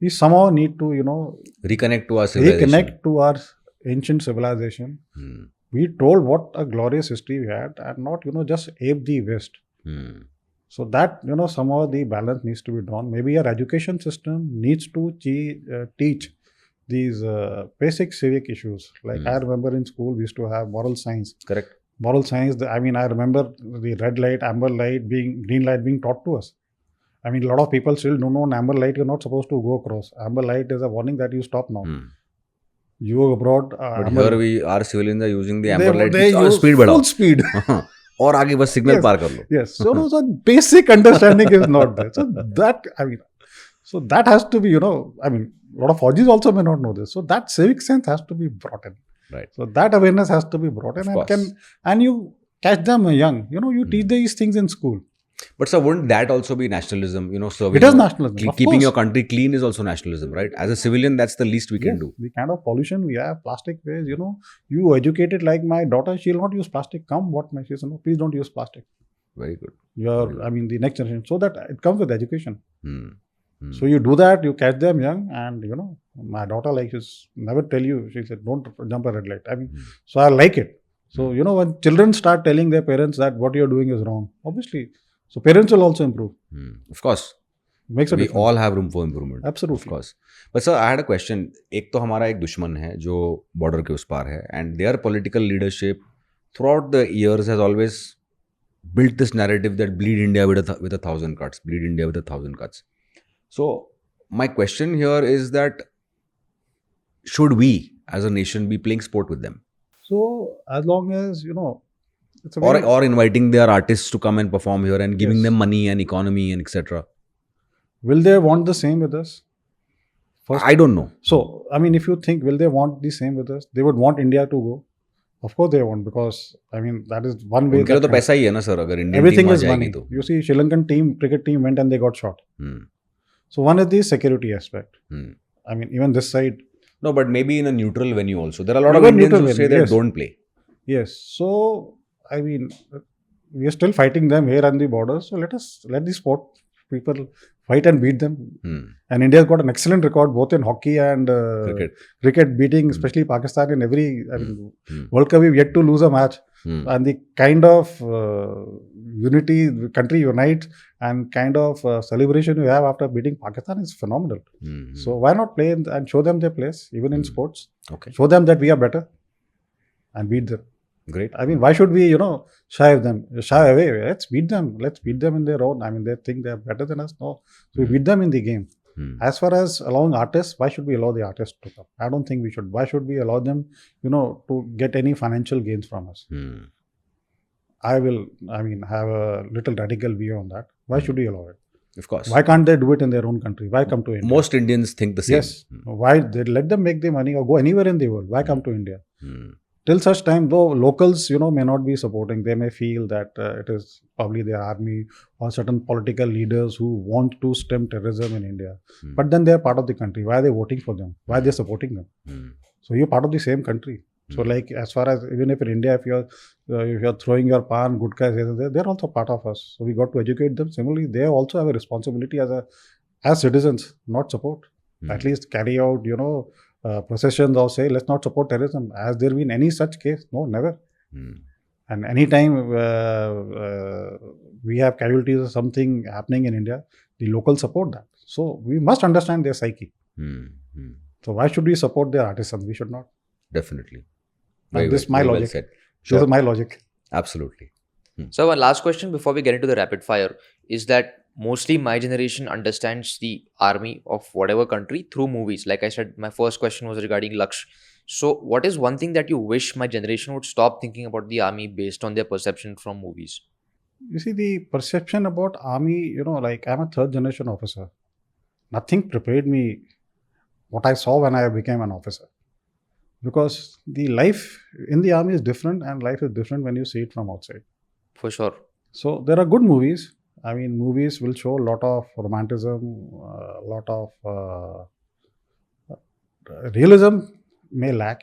We somehow need to, Reconnect to our civilization. reconnect to our ancient civilization. We told what a glorious history we had and not, just ape the West. So that, somehow the balance needs to be drawn. Maybe our education system needs to teach these basic civic issues. Like I remember in school, we used to have moral science. Correct. Moral science, I remember the red light, amber light, green light being taught to us. I mean, a lot of people still don't know on amber light, you're not supposed to go across. Amber light is a warning that you stop now. You go abroad. But here our civilians are using the amber light. They use speed full speed. और आगे बस signal पार कर लो. Yes. So basic understanding is not there. So that has to be, a lot of Fauji's also may not know this. So that civic sense has to be brought in. Right. So that awareness has to be brought in, and you catch them young. You teach these things in school. But sir, wouldn't that also be nationalism? Serving It is nationalism. Of keeping course. your country clean is also nationalism, right? As a civilian, that's the least we can do. The kind of pollution we have, plastic waste, you educate it like my daughter, she'll not use plastic. Come what my she says, no, please don't use plastic. Very good. The next generation. So that it comes with education. So you do that, you catch them young, and my daughter she's never tell you, she said, don't jump a red light. So I like it. So, when children start telling their parents that what you're doing is wrong, obviously, so parents will also improve. Of course. Makes a we difference. all have room for improvement. Absolutely. Of course. But sir, I had a question. एक तो हमारा एक दुश्मन है जो border के उस पार है, and their political leadership throughout the years has always built this narrative that bleed India with a 1,000 cuts, bleed India with 1,000 cuts. So my question here is that should we as a nation be playing sport with them? So as long as, it's a or inviting their artists to come and perform here and giving them money and economy and etc. Will they want the same with us? First, I don't know. So, if you think, will they want the same with us? They would want India to go. Of course they want, because, that is one way. उनके लिए तो पैसा ही है ना sir, अगर Indian everything team is uh money. जाएगी तो. You see, Sri Lankan cricket team went and they got shot. So one is the security aspect. Even this side. No, but maybe in a neutral venue also. There are a lot of Indians who say that don't play. Yes. So, we are still fighting them here on the border. So let the sport people fight and beat them. And India has got an excellent record both in hockey and cricket beating, especially Pakistan in every World Cup. We've yet to lose a match. And the kind of unity the country unites and kind of celebration we have after beating Pakistan is phenomenal. So why not play and show them their place, even in sports? Okay. Show them that we are better and beat them. Great. Why should we, shy away? Let's beat them. Let's beat them in their own. They think they're better than us. No. So we beat them in the game. As far as allowing artists, why should we allow the artists to come? I don't think we should. Why should we allow them, to get any financial gains from us? I will, have a little radical view on that. Why should we allow it? Of course. Why can't they do it in their own country? Why come to India? Most Indians think the same. Yes. Why? They let them make the money or go anywhere in the world. Why come to India? Till such time, though, locals, may not be supporting. They may feel that it is probably their army or certain political leaders who want to stem terrorism in India. But then they are part of the country. Why are they voting for them? Why are they supporting them? So you're part of the same country. So as far as, even if in India, if you're throwing your pan, gudka, they're also part of us. So we got to educate them. Similarly, they also have a responsibility as citizens, not support. At least carry out, processions or say, let's not support terrorism. Has there been any such case? No, never. And anytime we have casualties or something happening in India, the locals support that. So we must understand their psyche. So why should we support their artisans? We should not. Definitely. This is my logic. Well, This is my logic. Absolutely. So one last question before we get into the rapid fire is that mostly my generation understands the army of whatever country through movies. Like I said, my first question was regarding Laksh. So what is one thing that you wish my generation would stop thinking about the army based on their perception from movies? You see, the perception about army, I'm a third generation officer. Nothing prepared me what I saw when I became an officer. Because the life in the army is different and life is different when you see it from outside. For sure. So there are good movies. Movies will show a lot of romanticism, a lot of realism may lack,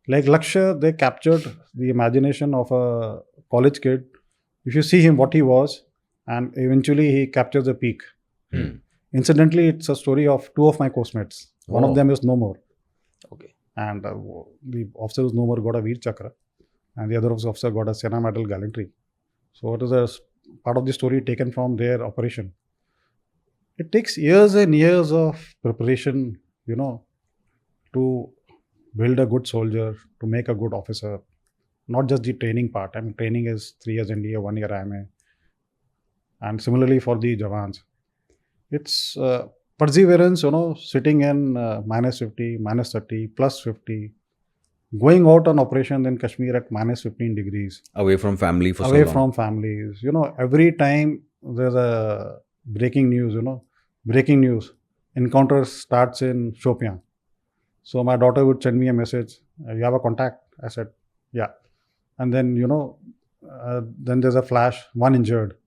Like Lakshya, they captured the imagination of a college kid. If you see him, what he was, and eventually he captures the peak. Incidentally, it's a story of two of my course-mates. One of them is no more. Okay. And the officer who's no more got a Veer Chakra, and the other officer got a Sena Medal Gallantry. So it is a part of the story taken from their operation. It takes years and years of preparation, to build a good soldier, to make a good officer. Not just the training part. I mean, training is 3 years NDA, 1 year IMA. And similarly for the Jawans. It's perseverance, sitting in minus 50, minus 30, plus 50, going out on operation in Kashmir at minus 15 degrees. Away from family for so Away long. from families. Every time there's a breaking news, encounter starts in Shopian. So my daughter would send me a message, you have a contact? I said, yeah. And then, then there's a flash, one injured,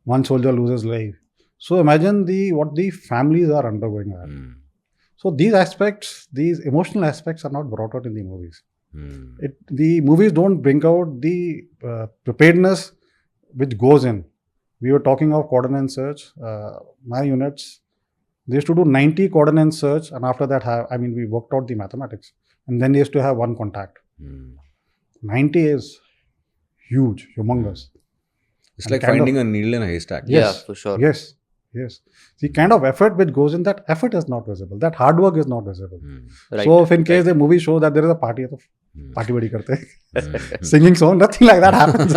one soldier loses life. So imagine what the families are undergoing there. So these aspects, these emotional aspects are not brought out in the movies. The movies don't bring out the preparedness which goes in. We were talking of cordon and search. My units, they used to do 90 cordon and search, and after that, we worked out the mathematics. And then they used to have one contact. 90 is huge, humongous. It's like finding a needle in a haystack. Yes, Yeah, for sure. Yes. The kind of effort which goes in, that effort is not visible. That hard work is not visible. Right. So if in case the movie shows that there is a party, तो party badi karte. Singing song, nothing like that happens.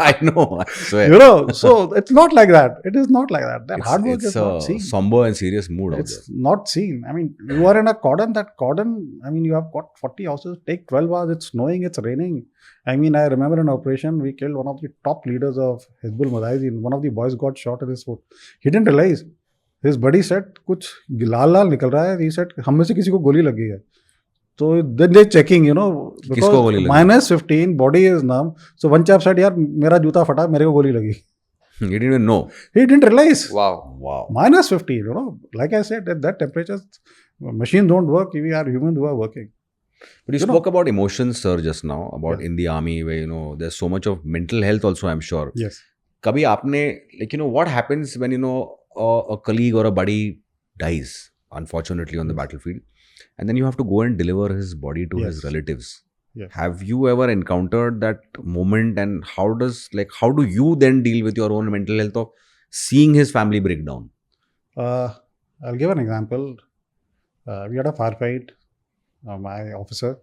I know, I swear. So it's not like that. It is not like that. That hard work is not seen. It's a somber and serious mood out It's not seen. You are in a cordon. That cordon, you have got 40 houses. Take 12 hours. It's snowing. It's raining. I remember an operation. We killed one of the top leaders of Hizbul Mujahideen. One of the boys got shot in his foot. He didn't realize. His buddy said, कुछ लाल लाल निकल रहा है. He said, हम में से किसी को गोली लगी है. So then they checking, because minus 15, body is numb. So one chap said, यार मेरा जूता फटा, मेरे को गोली लगी. He didn't even know. He didn't realize. Wow. Minus 15, like I said, at that temperature, machines don't work. We are humans who are working. But you spoke about emotions, sir, just now, about in the army where, there's so much of mental health also, I'm sure. Yes. Kabhi aapne, what happens when, a colleague or a buddy dies, unfortunately, on the battlefield, and then you have to go and deliver his body to his relatives. Yes. Have you ever encountered that moment, and how do you then deal with your own mental health of seeing his family break down? I'll give an example. We had a firefight. My officer,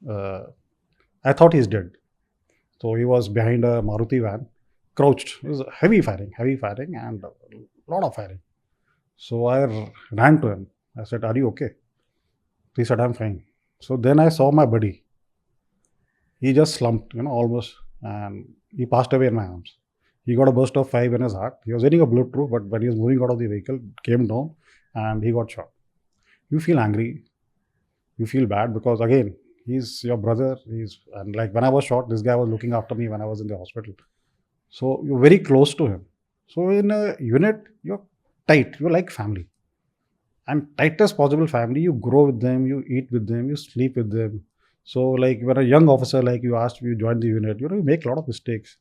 I thought he's dead. So he was behind a Maruti van, crouched. It was heavy firing and a lot of firing. So I ran to him. I said, are you okay? He said, I'm fine. So then I saw my buddy. He just slumped, almost, and he passed away in my arms. He got a burst of 5 in his heart. He was wearing a bulletproof, but when he was moving out of the vehicle, came down and he got shot. You feel angry. You feel bad because, again, he's your brother. And like when I was shot, this guy was looking after me when I was in the hospital. So you're very close to him. So in a unit, you're tight. You're like family. And tightest possible family, you grow with them, you eat with them, you sleep with them. So like when a young officer, like you asked, you join the unit, you make a lot of mistakes.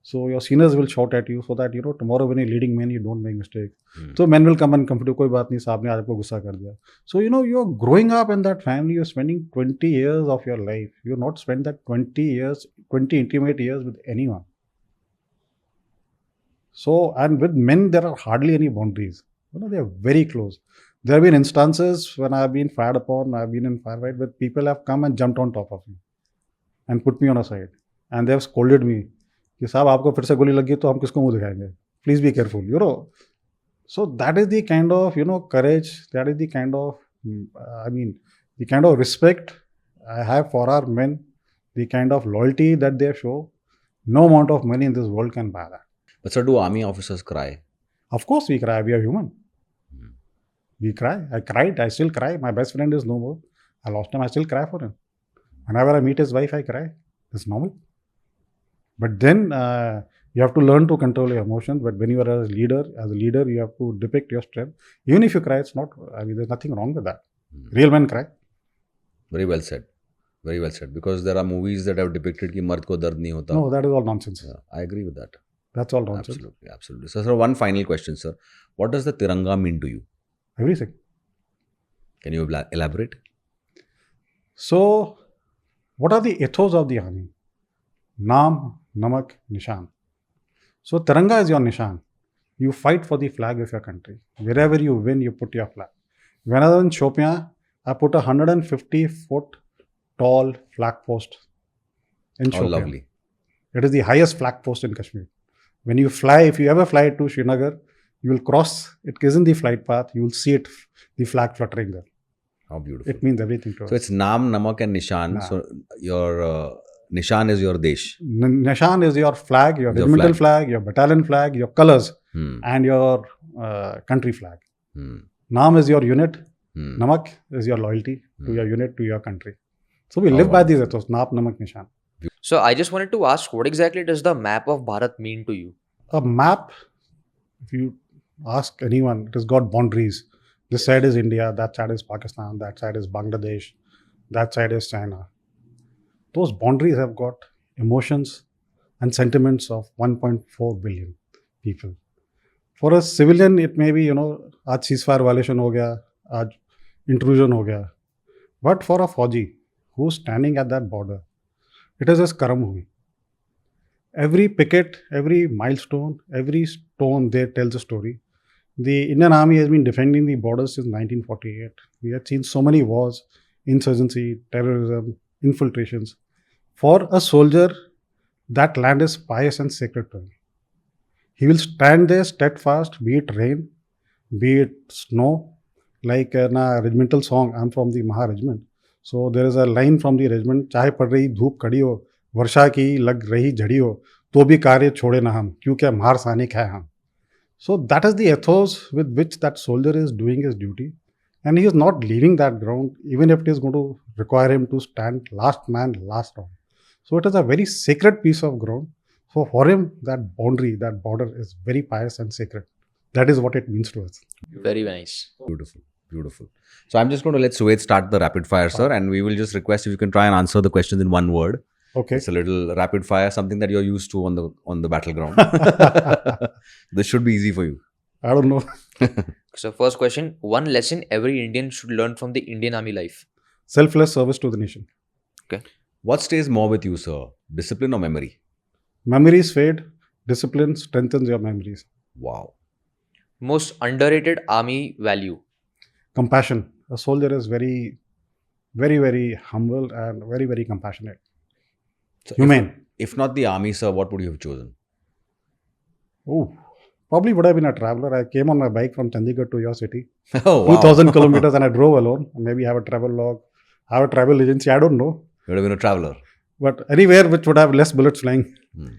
So your seniors will shout at you so that, tomorrow when you're leading men, you don't make mistakes. So men will come and comfort you, koi baat nahi, saab ne aaj aapko gussa kar diya. So, you're growing up in that family, you're spending 20 years of your life. You've not spent that 20 intimate years with anyone. So, and with men, there are hardly any boundaries. They are very close. There have been instances when I've been fired upon, I've been in firefight where people have come and jumped on top of me and put me on a side. And they have scolded me. कि साहब आपको फिर से गोली लगी तो हम किसको मुंह दिखाएंगे? Please be careful, So that is the kind of, courage, that is the kind of, the kind of respect I have for our men, the kind of loyalty that they show. No amount of money in this world can buy that. But sir, do army officers cry? Of course we cry, we are human. We cry. I cried, I still cry. My best friend is no more. I lost him, I still cry for him. Whenever I meet his wife, I cry. It's normal. But then you have to learn to control your emotions. But when you are a leader, you have to depict your strength. Even if you cry, it's not, there's nothing wrong with that. Real men cry. Very well said. Very well said. Because there are movies that have depicted कि मर्द को दर्द नहीं होता. No, that is all nonsense. Yeah, I agree with that. That's all nonsense. Absolutely, absolutely. So, sir, one final question, sir. What does the Tiranga mean to you? Everything. Can you elaborate? So, what are the ethos of the army? Naam, Namak, Nishan. So, Tiranga is your Nishan. You fight for the flag of your country. Wherever you win, you put your flag. When I was in Shopian, I put a 150-foot tall flag post in Shopian. Oh, lovely. It is the highest flag post in Kashmir. When you fly, if you ever fly to Srinagar, you will cross, it isn't the flight path, you will see it, the flag fluttering there. How beautiful. It means everything to us. So, it's Naam, Namak and Nishan. Nah. So, your Nishan is your Desh. Nishan is your flag, your regimental flag, your battalion flag, your colors, and your country flag. Naam is your unit. Namak is your loyalty to your unit, to your country. So we live by these ethos, Naap, Namak, Nishan. So I just wanted to ask, what exactly does the map of Bharat mean to you? A map, if you ask anyone, it has got boundaries. This side is India, that side is Pakistan, that side is Bangladesh, that side is China. Those boundaries have got emotions and sentiments of 1.4 billion people. For a civilian, it may be, aaj ceasefire violation ho gaya, aaj intrusion ho gaya. But for a Fauji who's standing at that border, it is his karam hui. Every picket, every milestone, every stone there tells a story. The Indian Army has been defending the borders since 1948. We have seen so many wars, insurgency, terrorism, infiltrations. For a soldier, that land is pious and sacred to him. He will stand there steadfast, be it rain, be it snow. Like in a regimental song, I'm from the Maha Regiment. So there is a line from the regiment, चाहे पड़ रही धूप खड़ी हो, वर्षा की लग रही झड़ी हो, तो भी कार्य छोड़े ना हम, क्योंकि हमार सैनिक है हम. So that is the ethos with which that soldier is doing his duty. And he is not leaving that ground, even if it is going to require him to stand last man, last round. So it is a very sacred piece of ground. So for him, that boundary, that border is very pious and sacred. That is what it means to us. Very nice. Beautiful. Beautiful. So I'm just going to let Sued start the rapid fire, sir, and we will just request if you can try and answer the questions in one word. Okay. It's a little rapid fire, something that you're used to on the battleground. This should be easy for you. I don't know. So first question, one lesson every Indian should learn from the Indian Army life. Selfless service to the nation. Okay. What stays more with you, sir? Discipline or memory? Memories fade. Discipline strengthens your memories. Wow. Most underrated Army value. Compassion. A soldier is very, very, very humble and very, very compassionate. So Humane. If not the army, sir, what would you have chosen? Oh, probably would have been a traveler. I came on my bike from Chandigarh to your city. Oh, wow. 2,000 kilometers and I drove alone. Maybe have a travel log, have a travel agency. I don't know. You would have been a traveler. But anywhere which would have less bullets flying. But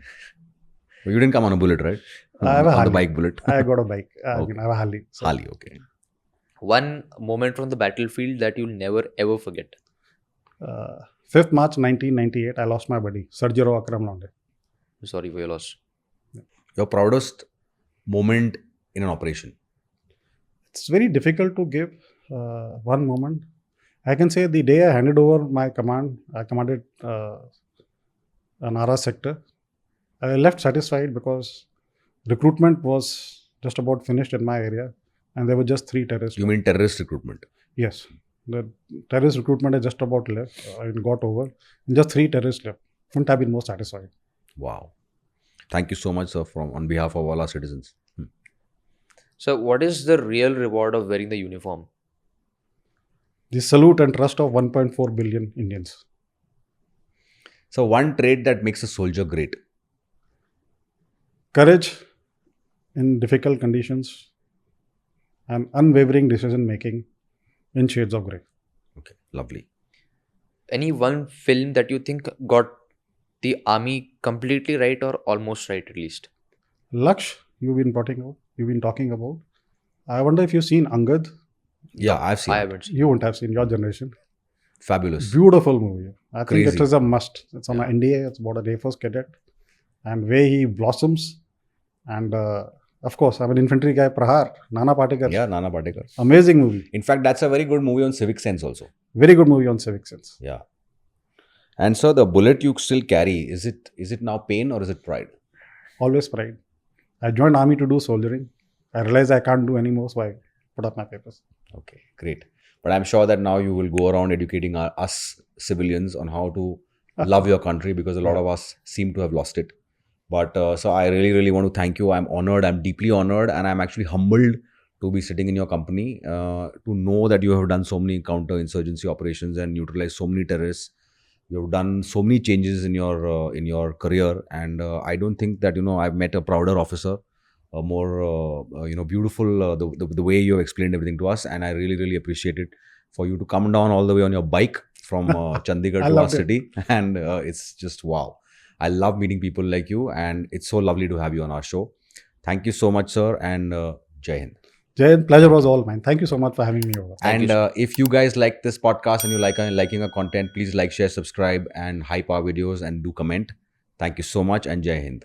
you didn't come on a bullet, right? I have a on Harley. the bike bullet. I got a bike. I Okay. have a Harley. So, Harley, okay. One moment from the battlefield that you'll never ever forget. 5th March 1998, I lost my buddy, Sarjiro Akram Londe. Sorry for your loss. Your proudest moment in an operation? It's very difficult to give one moment. I can say the day I handed over my command, I commanded an Ara sector. I left satisfied because recruitment was just about finished in my area and there were just 3 terrorists. You mean terrorist recruitment? Yes. The terrorist recruitment is just about left. It got over. And just 3 terrorists left. Couldn't have been more satisfied. Wow. Thank you so much, sir, on behalf of all our citizens. So what is the real reward of wearing the uniform? The salute and trust of 1.4 billion Indians. So one trait that makes a soldier great? Courage in difficult conditions and unwavering decision making in shades of grey. Okay, lovely. Any one film that you think got the army completely right or almost right at least? Laksh, you've been talking about. I wonder if you've seen Angad. Yeah, I've seen I it. haven't seen. You won't have seen, your generation. Fabulous. Beautiful movie. I think Crazy. it is a must. It's on Yeah. NDA. It's about a Air Force cadet and where he blossoms. And Of course, I'm an infantry guy. Prahar, Nana Patekar. Yeah, Nana Patekar. Amazing movie. In fact, that's a very good movie on civic sense also. Very good movie on civic sense. Yeah. And so the bullet you still carry, is it now pain or is it pride? Always pride. I joined army to do soldiering. I realized I can't do anymore, so I put up my papers. Okay, great. But I'm sure that now you will go around educating us civilians on how to love your country, because a lot of us seem to have lost it. But so I really, really want to thank you. I'm honored. I'm deeply honored, and I'm actually humbled to be sitting in your company, to know that you have done so many counter-insurgency operations and neutralized so many terrorists. You've done so many changes in your career, and I don't think that I've met a prouder officer, a more beautiful the way you have explained everything to us, and I really, really appreciate it for you to come down all the way on your bike from Chandigarh to our city, and it's just wow. I love meeting people like you, and it's so lovely to have you on our show. Thank you so much, sir, and Jai Hind. Jai Hind, pleasure was all mine. Thank you so much for having me over. And if you guys like this podcast and you liking our content, please like, share, subscribe, and hype our videos and do comment. Thank you so much, and Jai Hind.